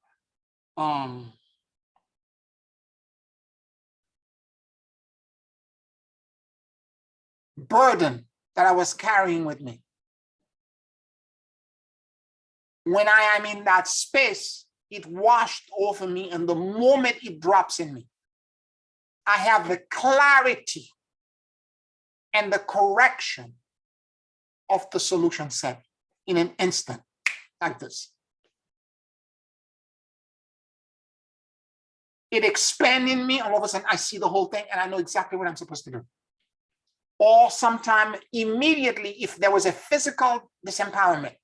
burden that I was carrying with me, when I am in that space, it washed over me, and the moment it drops in me, I have the clarity and the correction of the solution set in an instant, like this. It expands in me, all of a sudden I see the whole thing and I know exactly what I'm supposed to do. Or sometime immediately, if there was a physical disempowerment,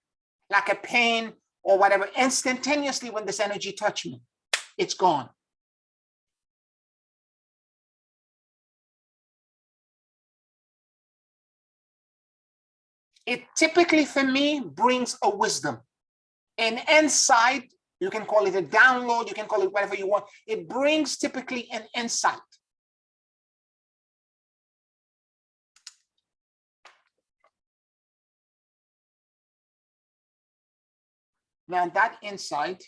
like a pain or whatever, instantaneously when this energy touched me, it's gone. It typically, for me, brings a wisdom, an insight. You can call it a download, you can call it whatever you want. It brings typically an insight. Now that insight,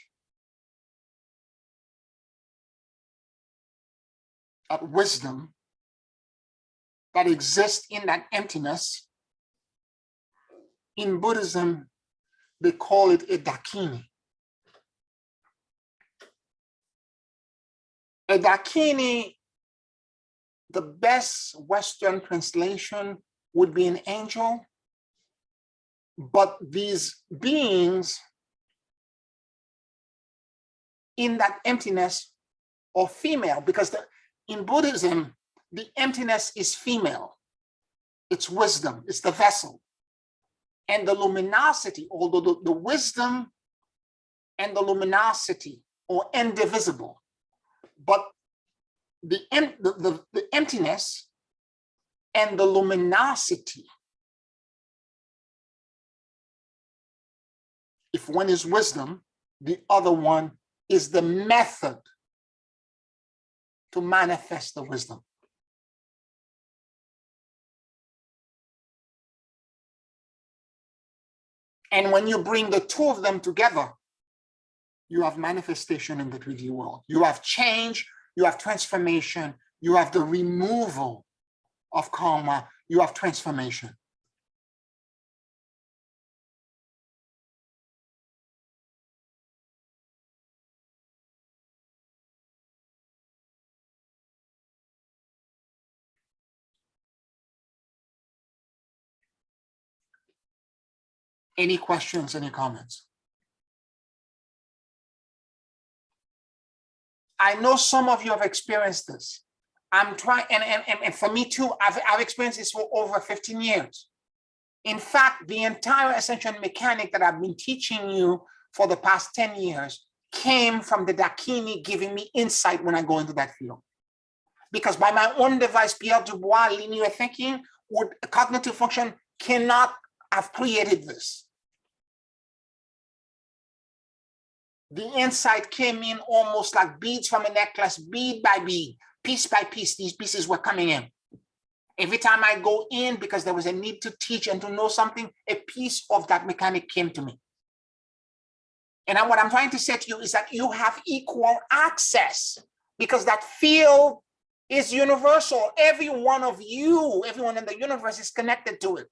that wisdom that exists in that emptiness, in Buddhism, they call it a dakini. A dakini, the best Western translation would be an angel, but these beings in that emptiness are female, because in Buddhism, the emptiness is female. It's wisdom, it's the vessel. And the luminosity, although the wisdom and the luminosity are indivisible, but the emptiness and the luminosity, if one is wisdom, the other one is the method to manifest the wisdom. And when you bring the two of them together, you have manifestation in the 3D world. You have change, you have transformation, you have the removal of karma, you have transformation. Any questions, any comments? I know some of you have experienced this. I'm trying, and for me too, I've experienced this for over 15 years. In fact, the entire Ascension mechanic that I've been teaching you for the past 10 years came from the Dakini giving me insight when I go into that field. Because by my own device, Pierre Dubois, linear thinking, with cognitive function cannot have created this. The insight came in almost like beads from a necklace, bead by bead, piece by piece. These pieces were coming in. Every time I go in, because there was a need to teach and to know something, a piece of that mechanic came to me. And what I'm trying to say to you is that you have equal access, because that field is universal. Every one of you, everyone in the universe is connected to it.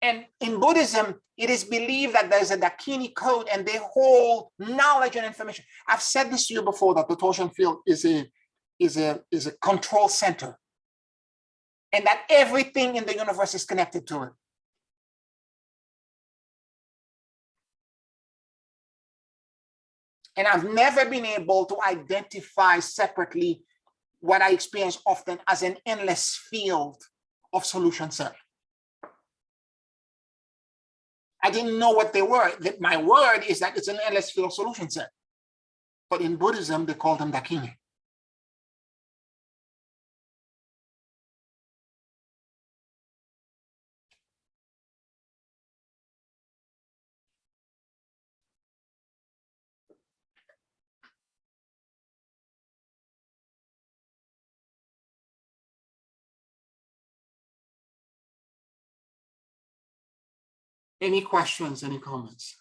And in Buddhism, it is believed that there's a Dakini code and they hold knowledge and information. I've said this to you before, that the torsion field is a control center, and that everything in the universe is connected to it. And I've never been able to identify separately what I experience often as an endless field of solution set. I didn't know what they were. My word is that it's an endless field of solution set. But in Buddhism, they call them Dakini. Any questions, any comments?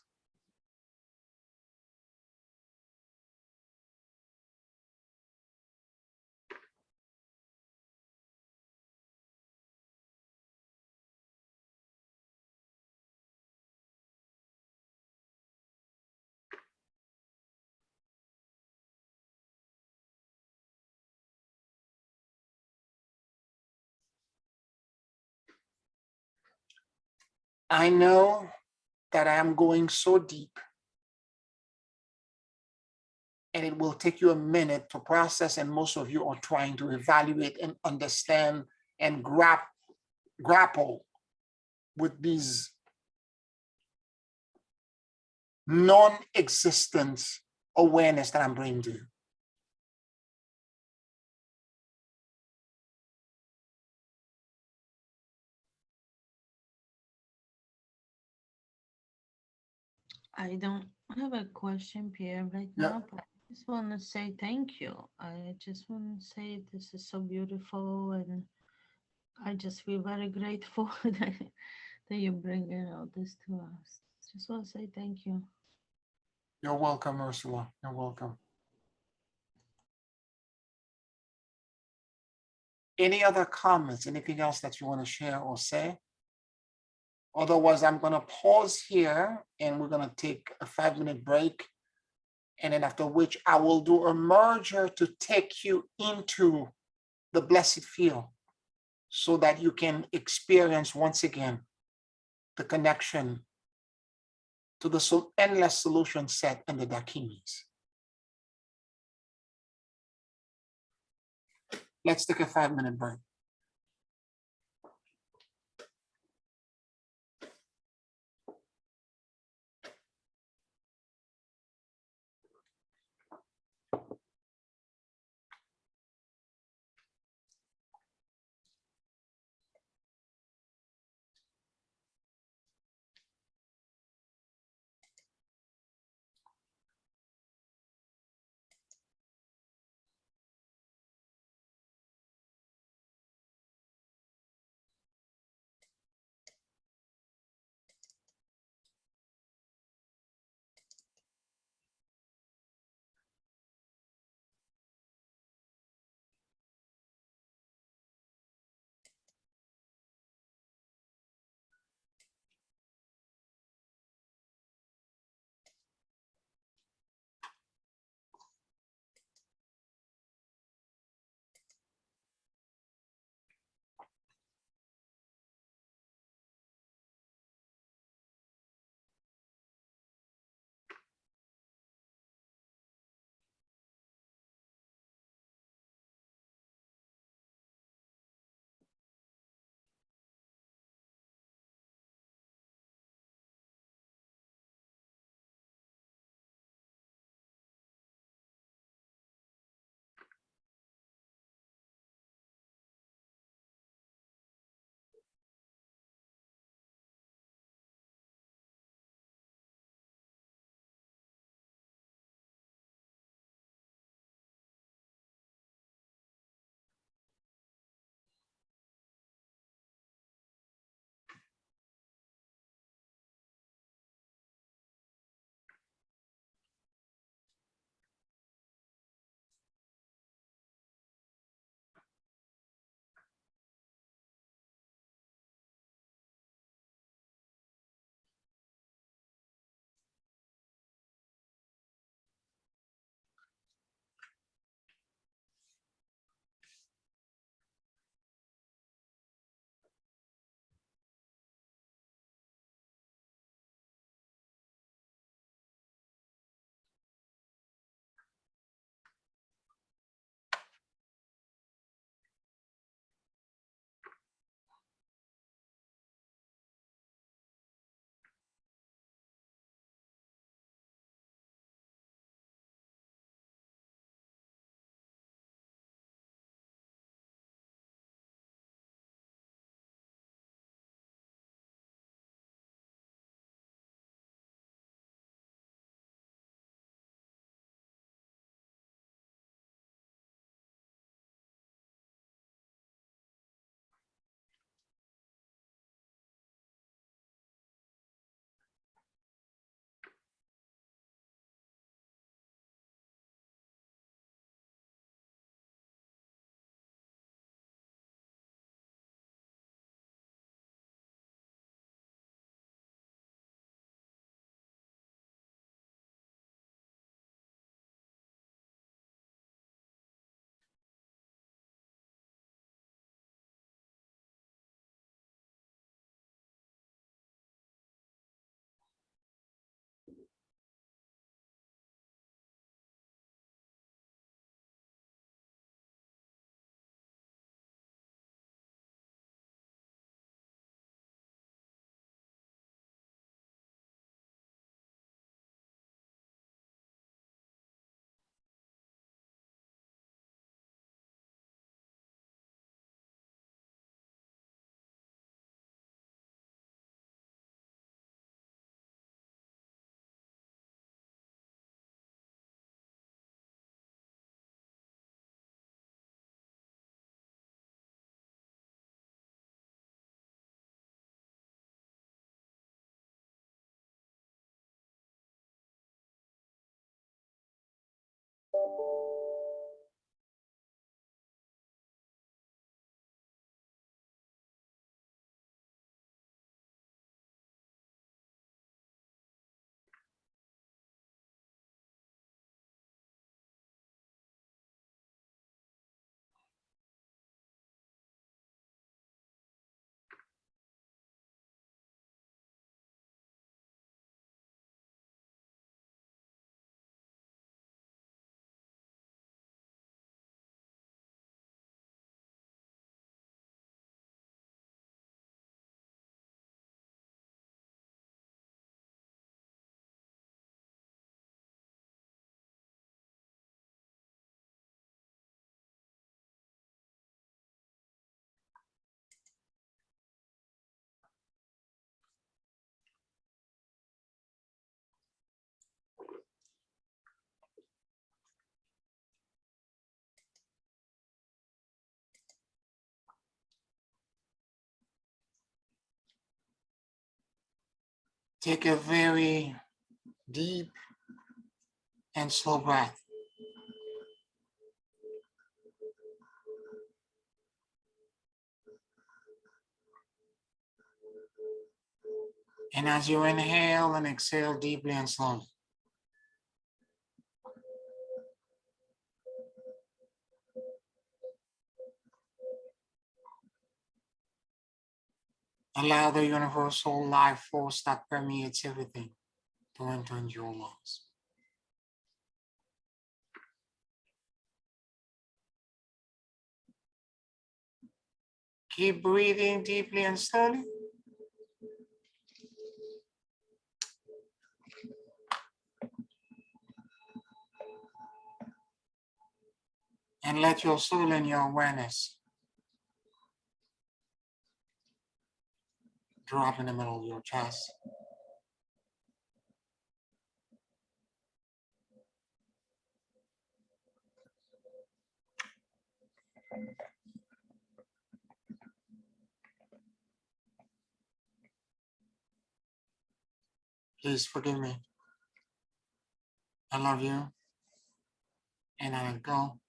I know that I am going so deep, and it will take you a minute to process, and most of you are trying to evaluate and understand and grapple with these non-existent awareness that I'm bringing to you. I don't have a question, Pierre, right Yeah. now, but I just want to say thank you. I just want to say this is so beautiful, and I just feel very grateful that you're bringing all this to us. Just want to say thank you. You're welcome, Ursula. You're welcome. Any other comments, anything else that you want to share or say? Otherwise, I'm going to pause here and we're going to take a 5-minute break. And then after which I will do a merger to take you into the blessed field so that you can experience once again the connection to the endless solution set and the Dakinis. Let's take a 5-minute break. Take a very deep and slow breath. And as you inhale and exhale deeply and slowly, allow the universal life force that permeates everything to enter into your lungs. Keep breathing deeply and slowly. And let your soul and your awareness drop in the middle of your chest. Please forgive me. I love you. And I let go.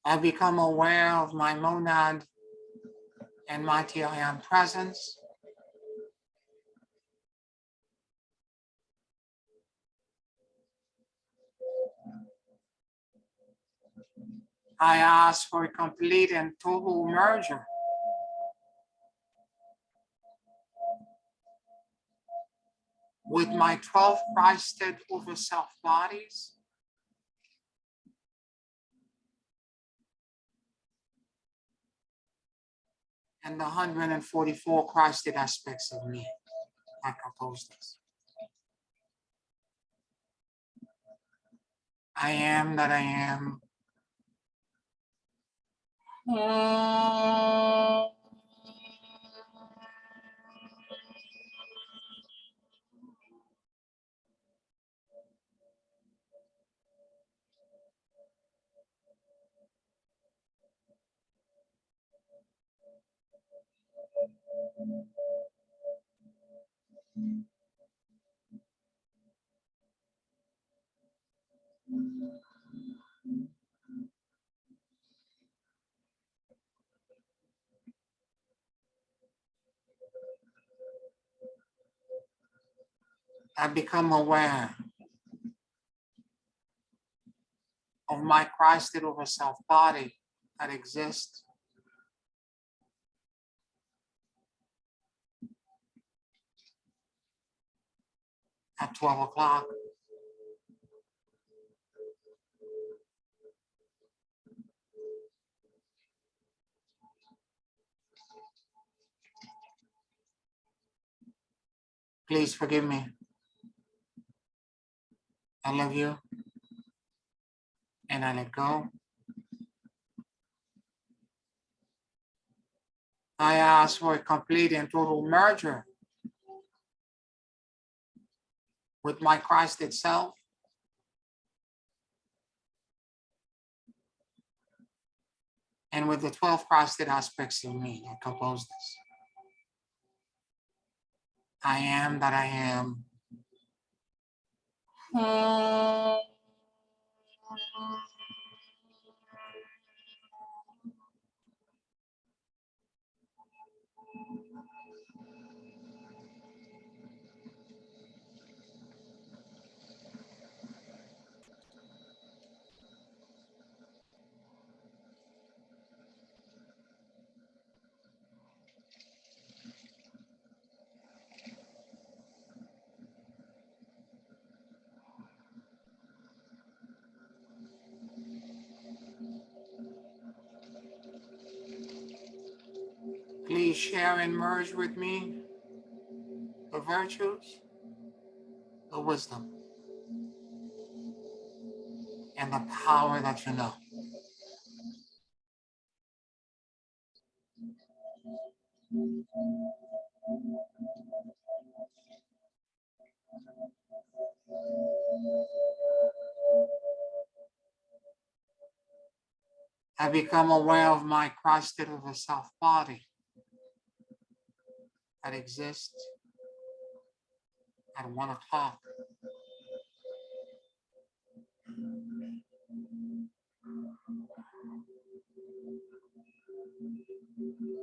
I become aware of my monad and mighty I am presence. I ask for a complete and total merger with my 12 Christed over self bodies and the 144 Christed aspects of me. I propose this. I am that I am. I become aware of my Christed over self body that exists at 12 o'clock. Please forgive me. I love you. And I let go. I ask for a complete and total merger with my Christ itself and with the 12 Christed aspects of me that compose this. I am that I am. Please share and merge with me the virtues, the wisdom, and the power that you know. I become aware of my Christed over self body that exists at 1 o'clock.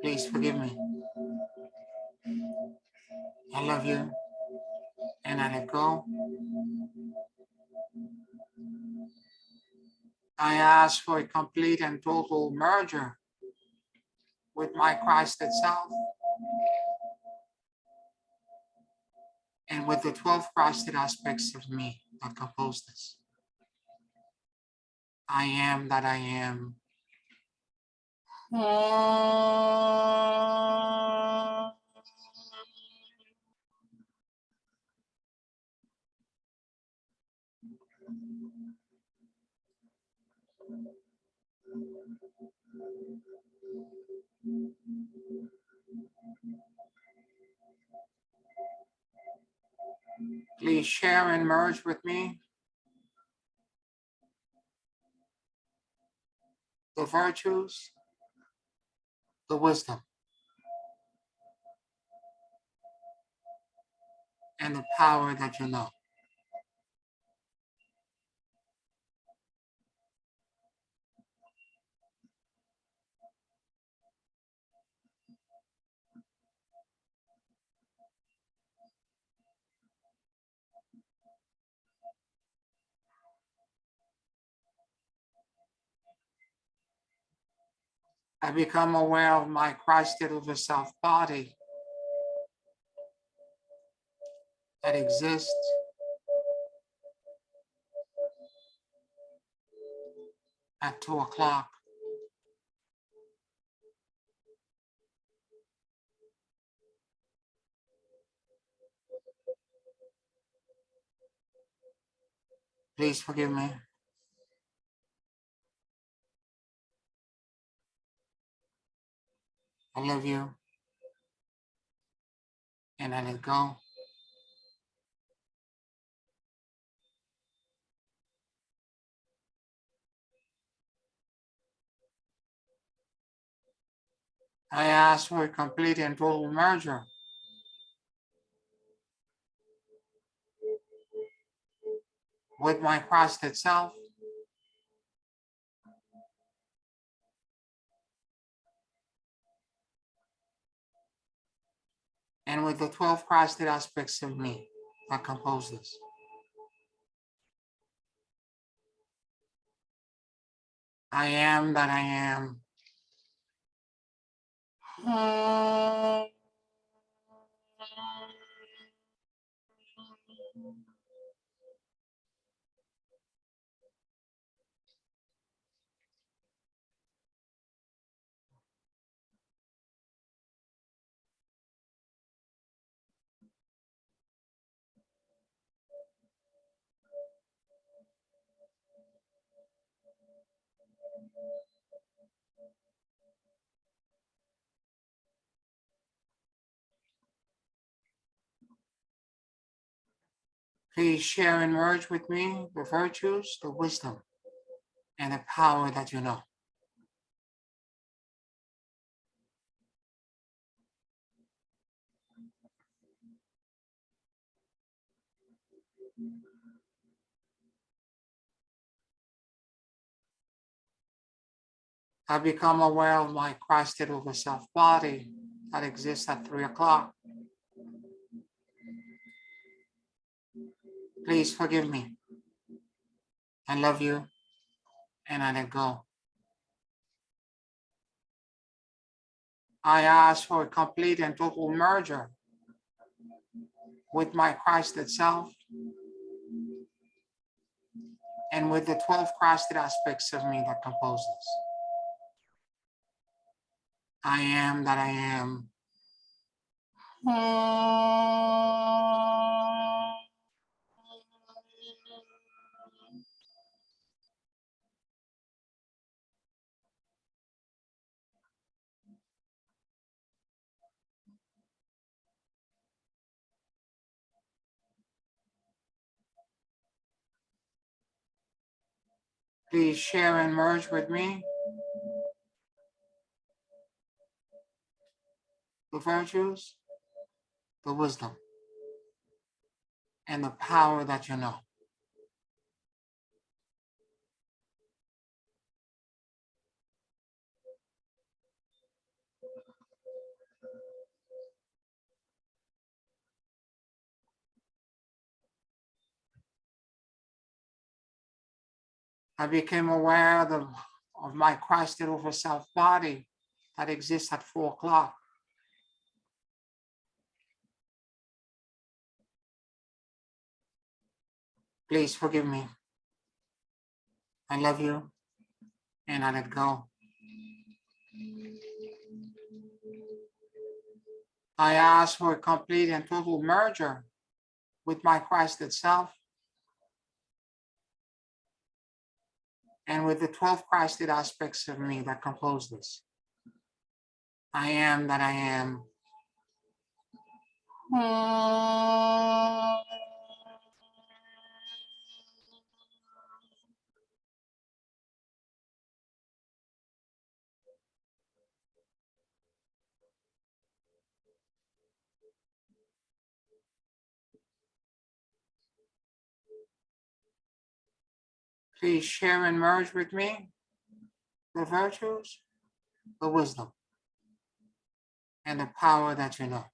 Please forgive me. I love you. And I let go. I ask for a complete and total merger with my Christ itself and with the 12 Christed aspects of me that compose this. I am that I am. Please share and merge with me the virtues, the wisdom, and the power that you know. I become aware of my Christed over self body that exists at 2 o'clock. Please forgive me. I love you. And I let go. I ask for a complete and total merger with my Christ itself and with the 12 Christed aspects of me that compose this. I am that I am. Please share and merge with me the virtues, the wisdom, and the power that you know. I become aware of my Christed over self body that exists at 3 o'clock. Please forgive me. I love you. And I let go. I ask for a complete and total merger with my Christ itself and with the 12 Christed aspects of me that compose this. I am that I am. Please share and merge with me the virtues, the wisdom, and the power that you know. I became aware of my Christed over self body that exists at 4 o'clock. Please forgive me. I love you, and I let go. I ask for a complete and total merger with my Christed self and with the 12 Christed aspects of me that compose this. I am that I am. Please share and merge with me the virtues, the wisdom, and the power that you know.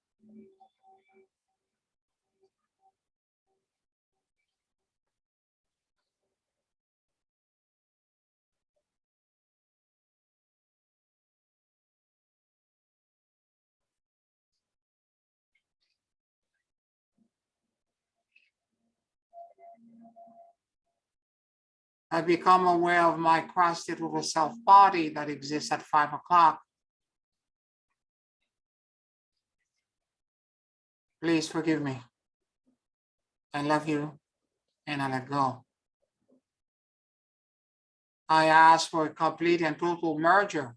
I become aware of my Christed over self body that exists at 5 o'clock. Please forgive me. I love you, and I let go. I ask for a complete and total merger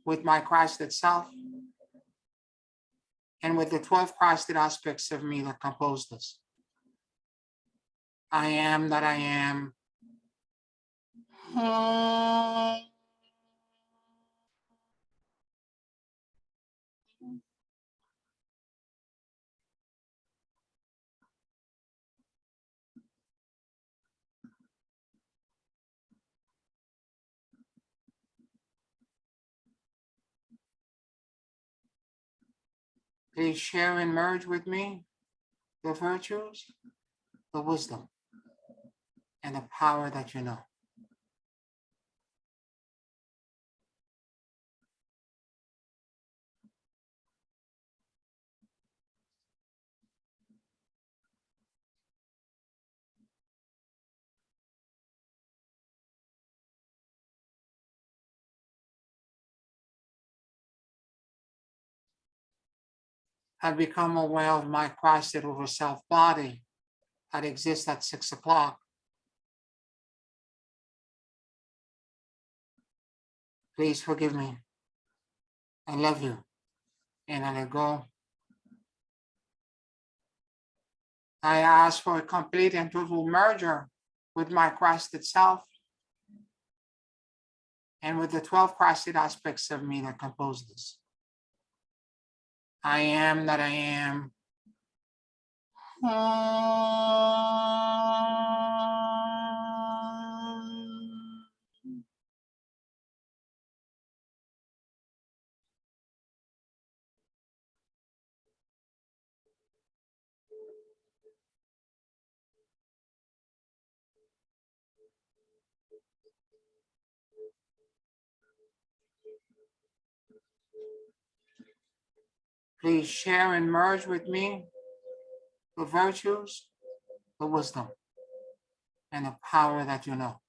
with my Christed self and with the 12 Christed aspects of me that compose this. I am that I am. Please share and merge with me the virtues, the wisdom, and the power that you know. I become aware of my Christed over self body that exists at 6 o'clock. Please forgive me. I love you, and I let go. I ask for a complete and total merger with my Christed self and with the 12 Christed aspects of me that compose this. I am that I am. Please share and merge with me the virtues, the wisdom, and the power that you know.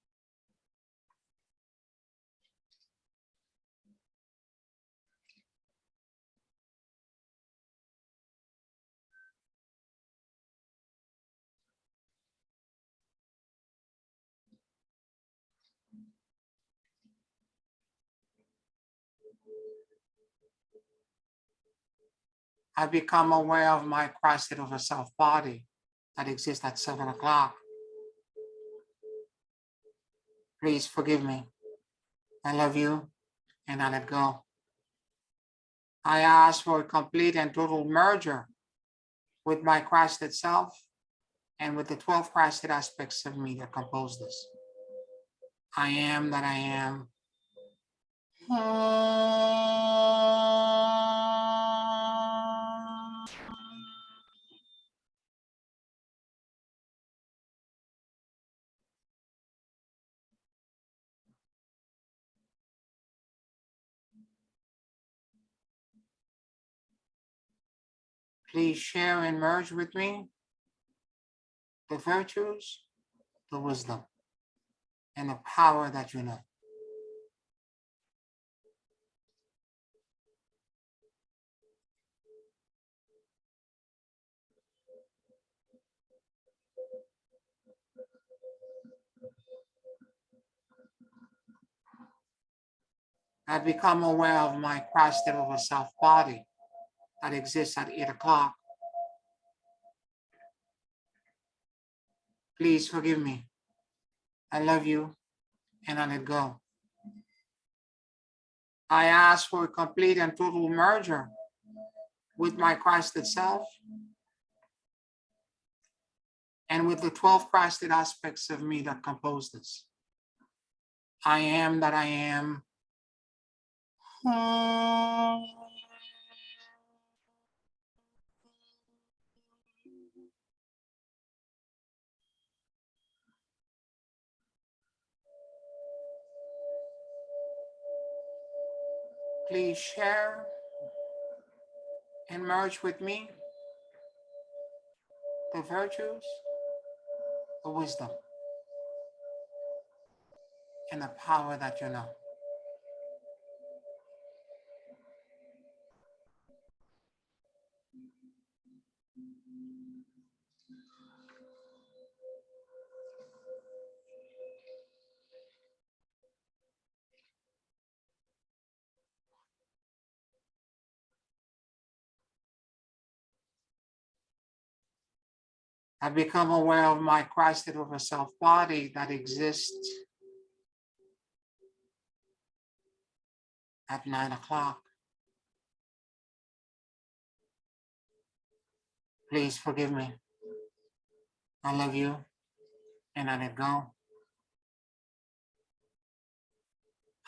I become aware of my Christed over self body that exists at 7 o'clock. Please forgive me. I love you, and I let go. I ask for a complete and total merger with my Christed self and with the 12 Christed aspects of me that compose this. I am that I am. Please share and merge with me the virtues, the wisdom, and the power that you know. I become aware of my Christed over self body that exists at 8 o'clock. Please forgive me. I love you and I let go. I ask for a complete and total merger with my Christed self and with the 12 Christed aspects of me that compose this. I am that I am. Please share and merge with me the virtues, the wisdom, and the power that you know. I become aware of my Christed over self body that exists at 9 o'clock. Please forgive me. I love you and I let go.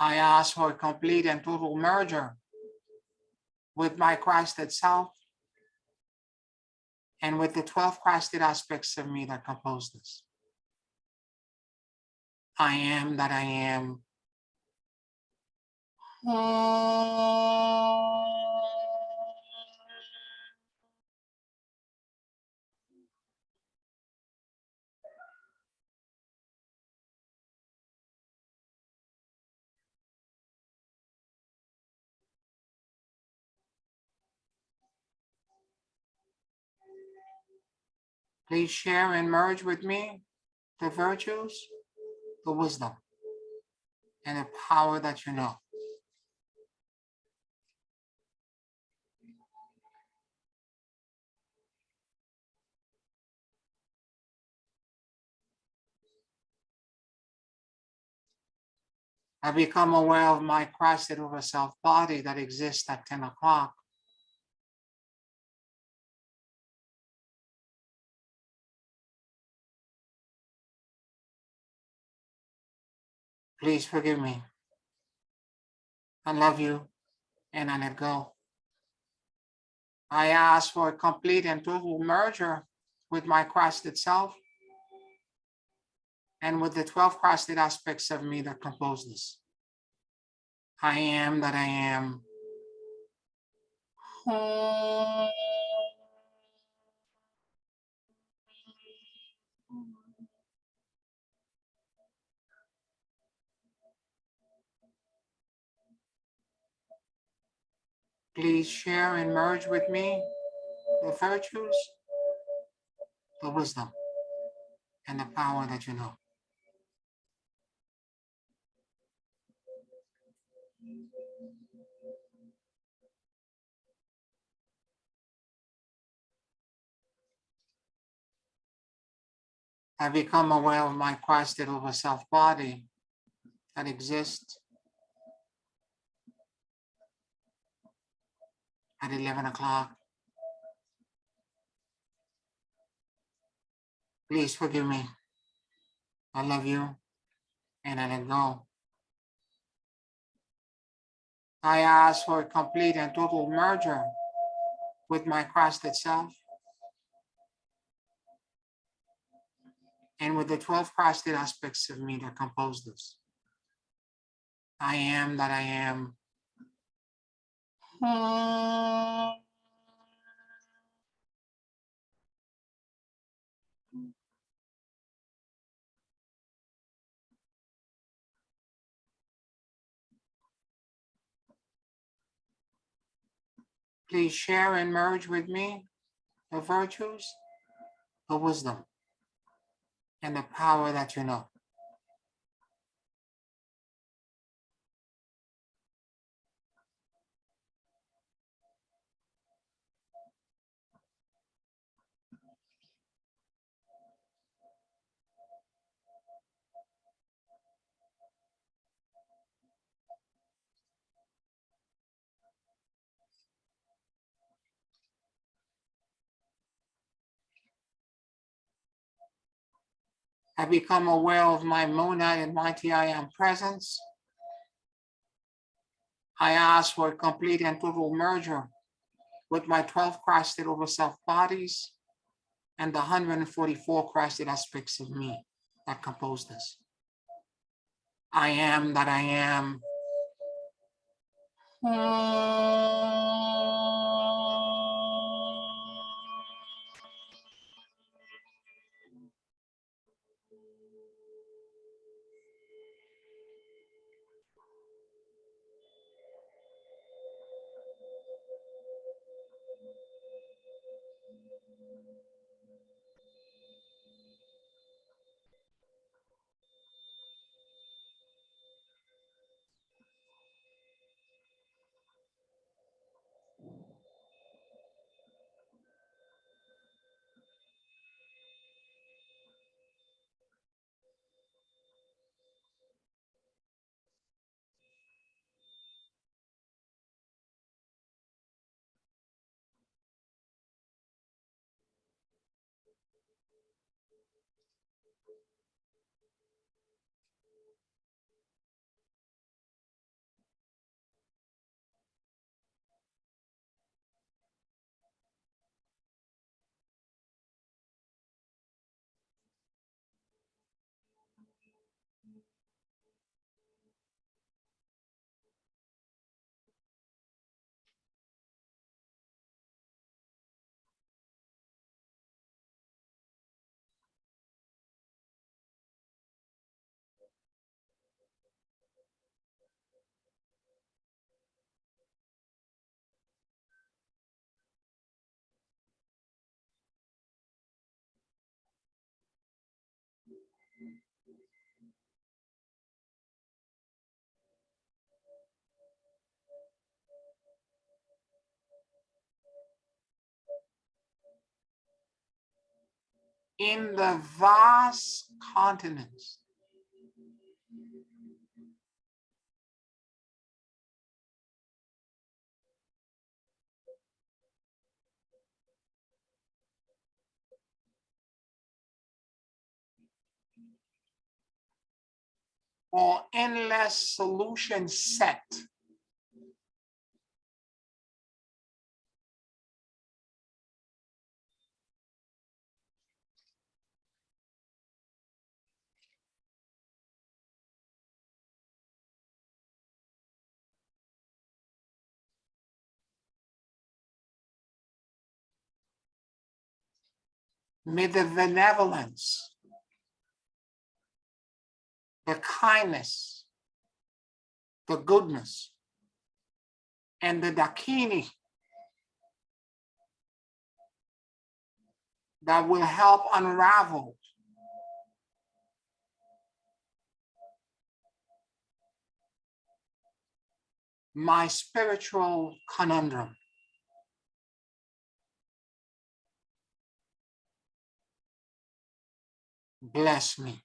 I ask for a complete and total merger with my Christed self and with the 12 Christed aspects of me that compose this. I am that I am. Please share and merge with me the virtues, the wisdom, and the power that you know. I become aware of my Christed over self body that exists at 10 o'clock. Please forgive me. I love you and I let go. I ask for a complete and total merger with my Christed self and with the 12 Christed aspects of me that compose this. I am that I am. Please share and merge with me the virtues, the wisdom, and the power that you know. I become aware of my Christed over self body that exists at 11 o'clock. Please forgive me. I love you, and I let go. I ask for a complete and total merger with my Christed self and with the 12 Christed aspects of me that compose this. I am that I am. Please share and merge with me the virtues, the wisdom, and the power that you know. I become aware of my monad and mighty I am presence. I ask for a complete and total merger with my 12 Christed over self bodies and the 144 Christed aspects of me that compose this. I am that I am. In the vast continents or endless solution set, may the benevolence, the kindness, the goodness, and the dakini that will help unravel my spiritual conundrum. Bless me.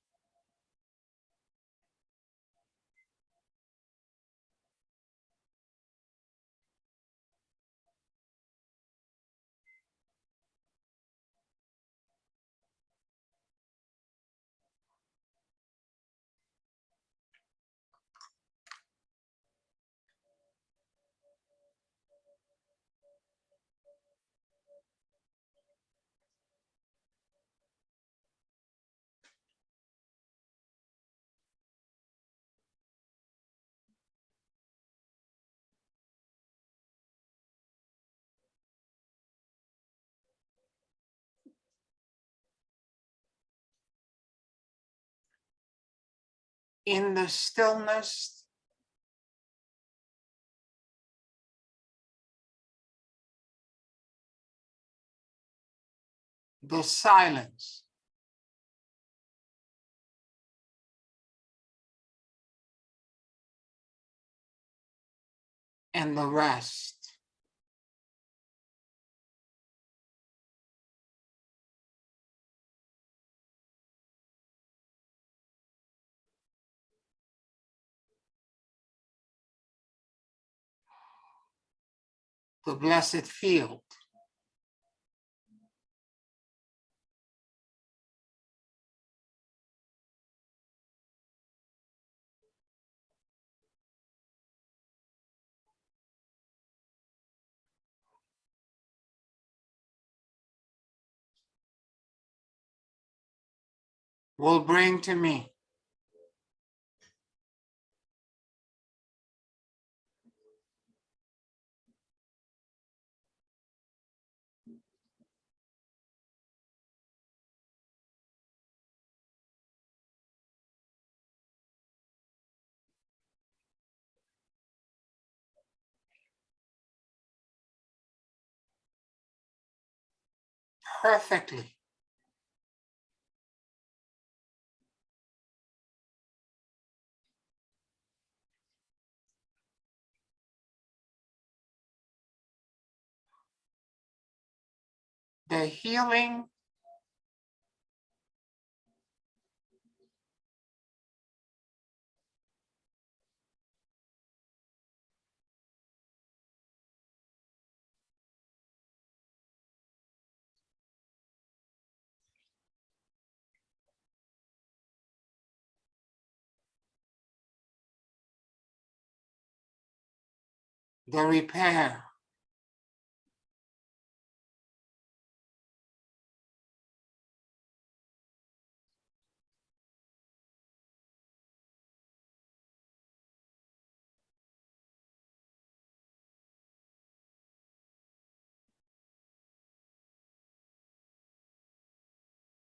in the stillness, the silence, and the rest. The blessed field. Will bring to me perfectly the healing the repair,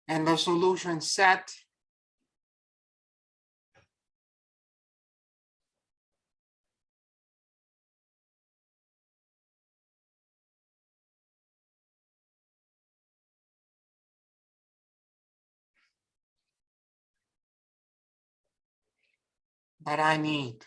and the solution set that I need.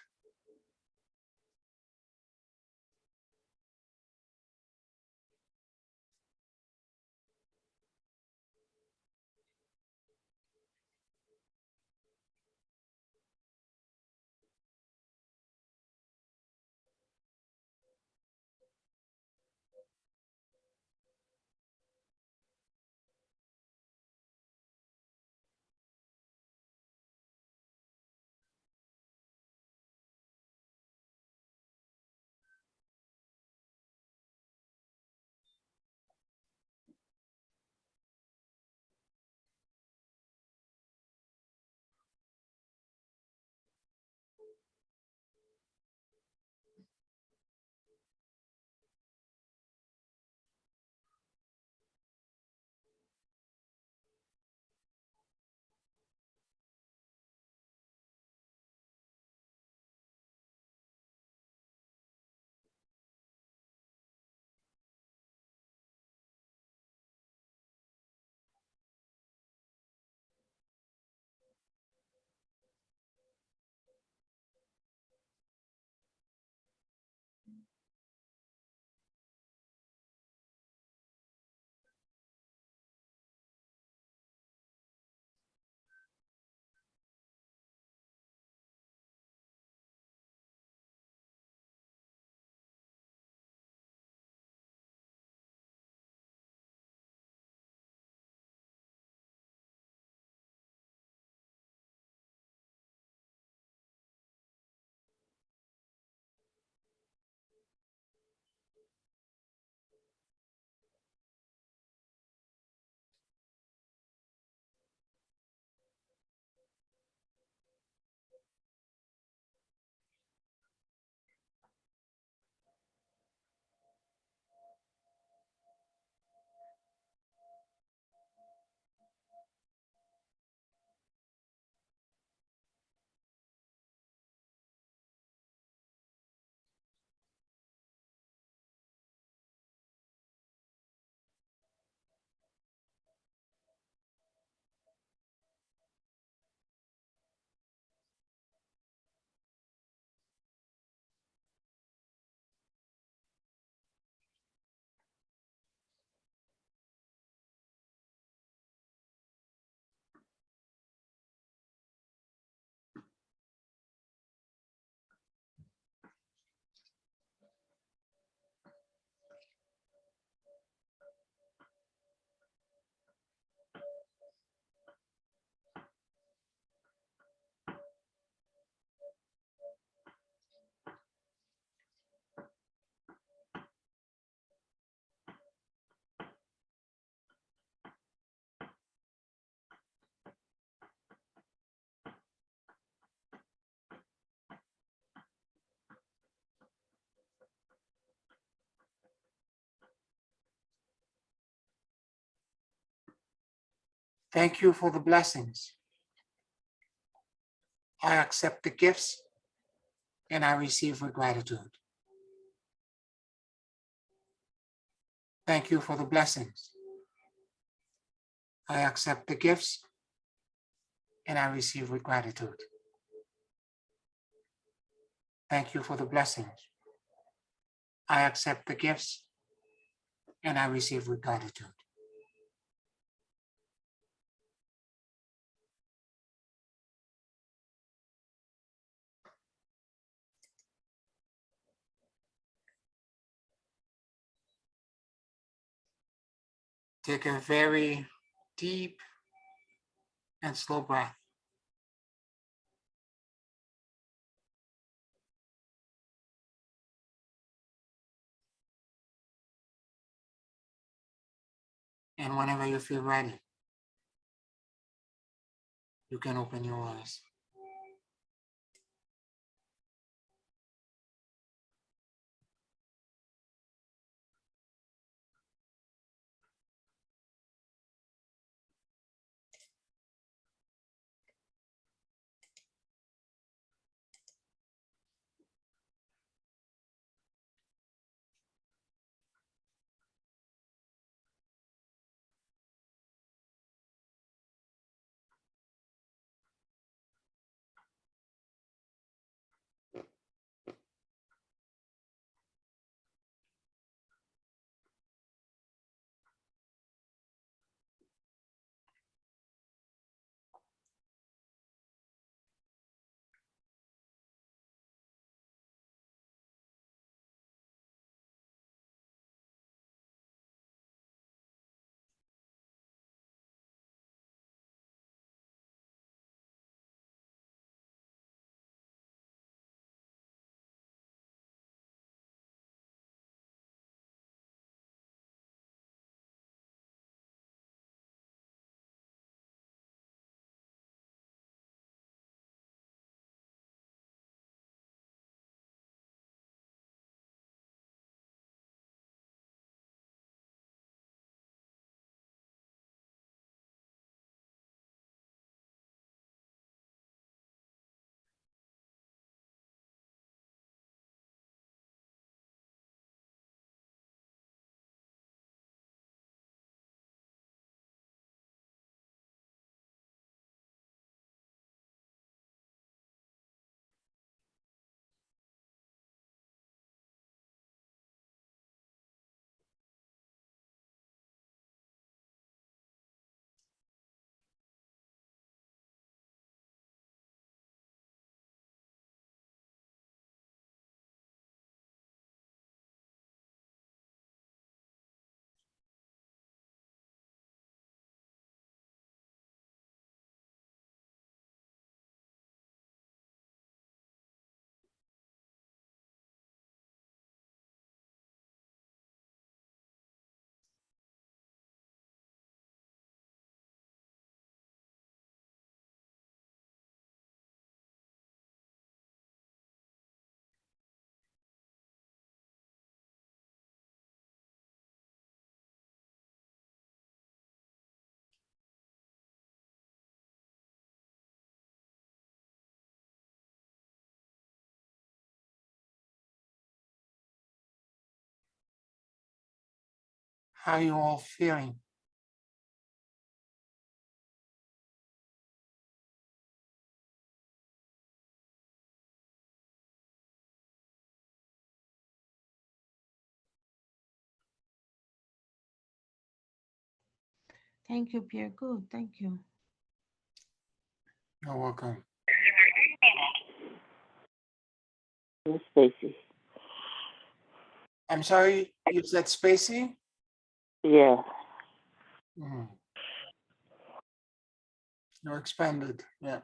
Thank you for the blessings. I accept the gifts and I receive with gratitude. Thank you for the blessings. I accept the gifts and I receive with gratitude. Thank you for the blessings. I accept the gifts and I receive with gratitude. Take a very deep and slow breath. And whenever you feel ready, you can open your eyes. How are you all feeling? Thank you, Pierre. Good. Thank you. You're welcome. Miss Stacy. I'm sorry, you said spacey? Yeah. Mhm. You're expanded, yeah.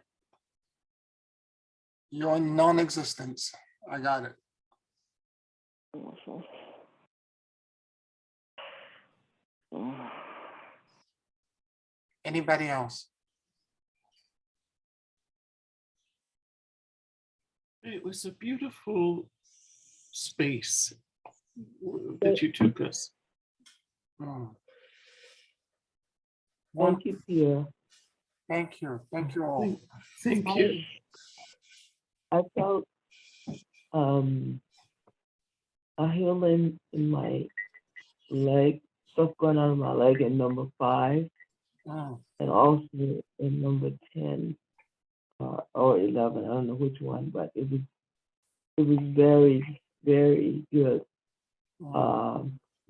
You're in non-existence. I got it. Mhm. Anybody else? It was a beautiful space that you took us. Mm. Thank you, Pierre. Thank you. Thank you all. Thank you. I felt a healing in my leg, stuff going on in my leg in number 5, Mm. and also in number 10 or 11. I don't know which one, but it was very, very good.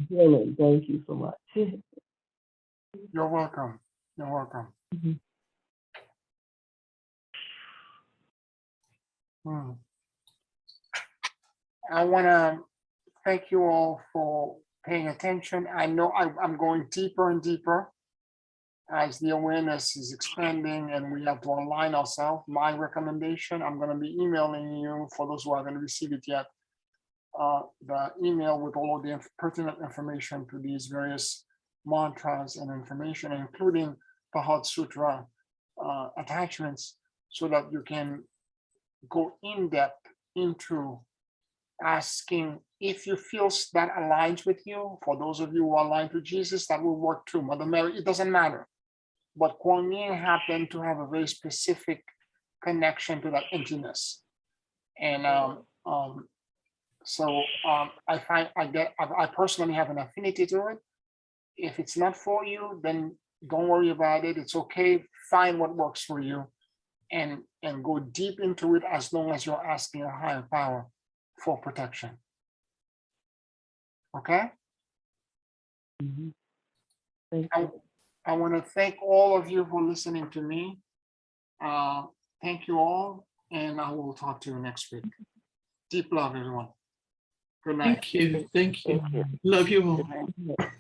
Healing. Thank you so much. You're welcome. You're welcome. Mhm. Mm. I want to thank you all for paying attention. I know I'm going deeper and deeper as the awareness is expanding and we have to align ourselves. My recommendation, I'm going to be emailing you, for those who haven't received it yet, the email with all of the pertinent information to these various mantras and information, including the Heart Sutra attachments, so that you can go in depth into asking if you feel that aligns with you. For those of you who are aligned to Jesus, that will work too. Mother Mary, it doesn't matter. But Kuan Yin happened to have a very specific connection to that emptiness. And so I find I personally have an affinity to it. If it's not for you, then don't worry about it. It's okay. Find what works for you and go deep into it, as long as you're asking a higher power for protection. Okay? Mhm. Thank I, you. I want to thank all of you for listening to me. Thank you all, and I will talk to you next week. Deep love, everyone. Good night. Thank you. Thank you. Thank you. Love you all. Good night.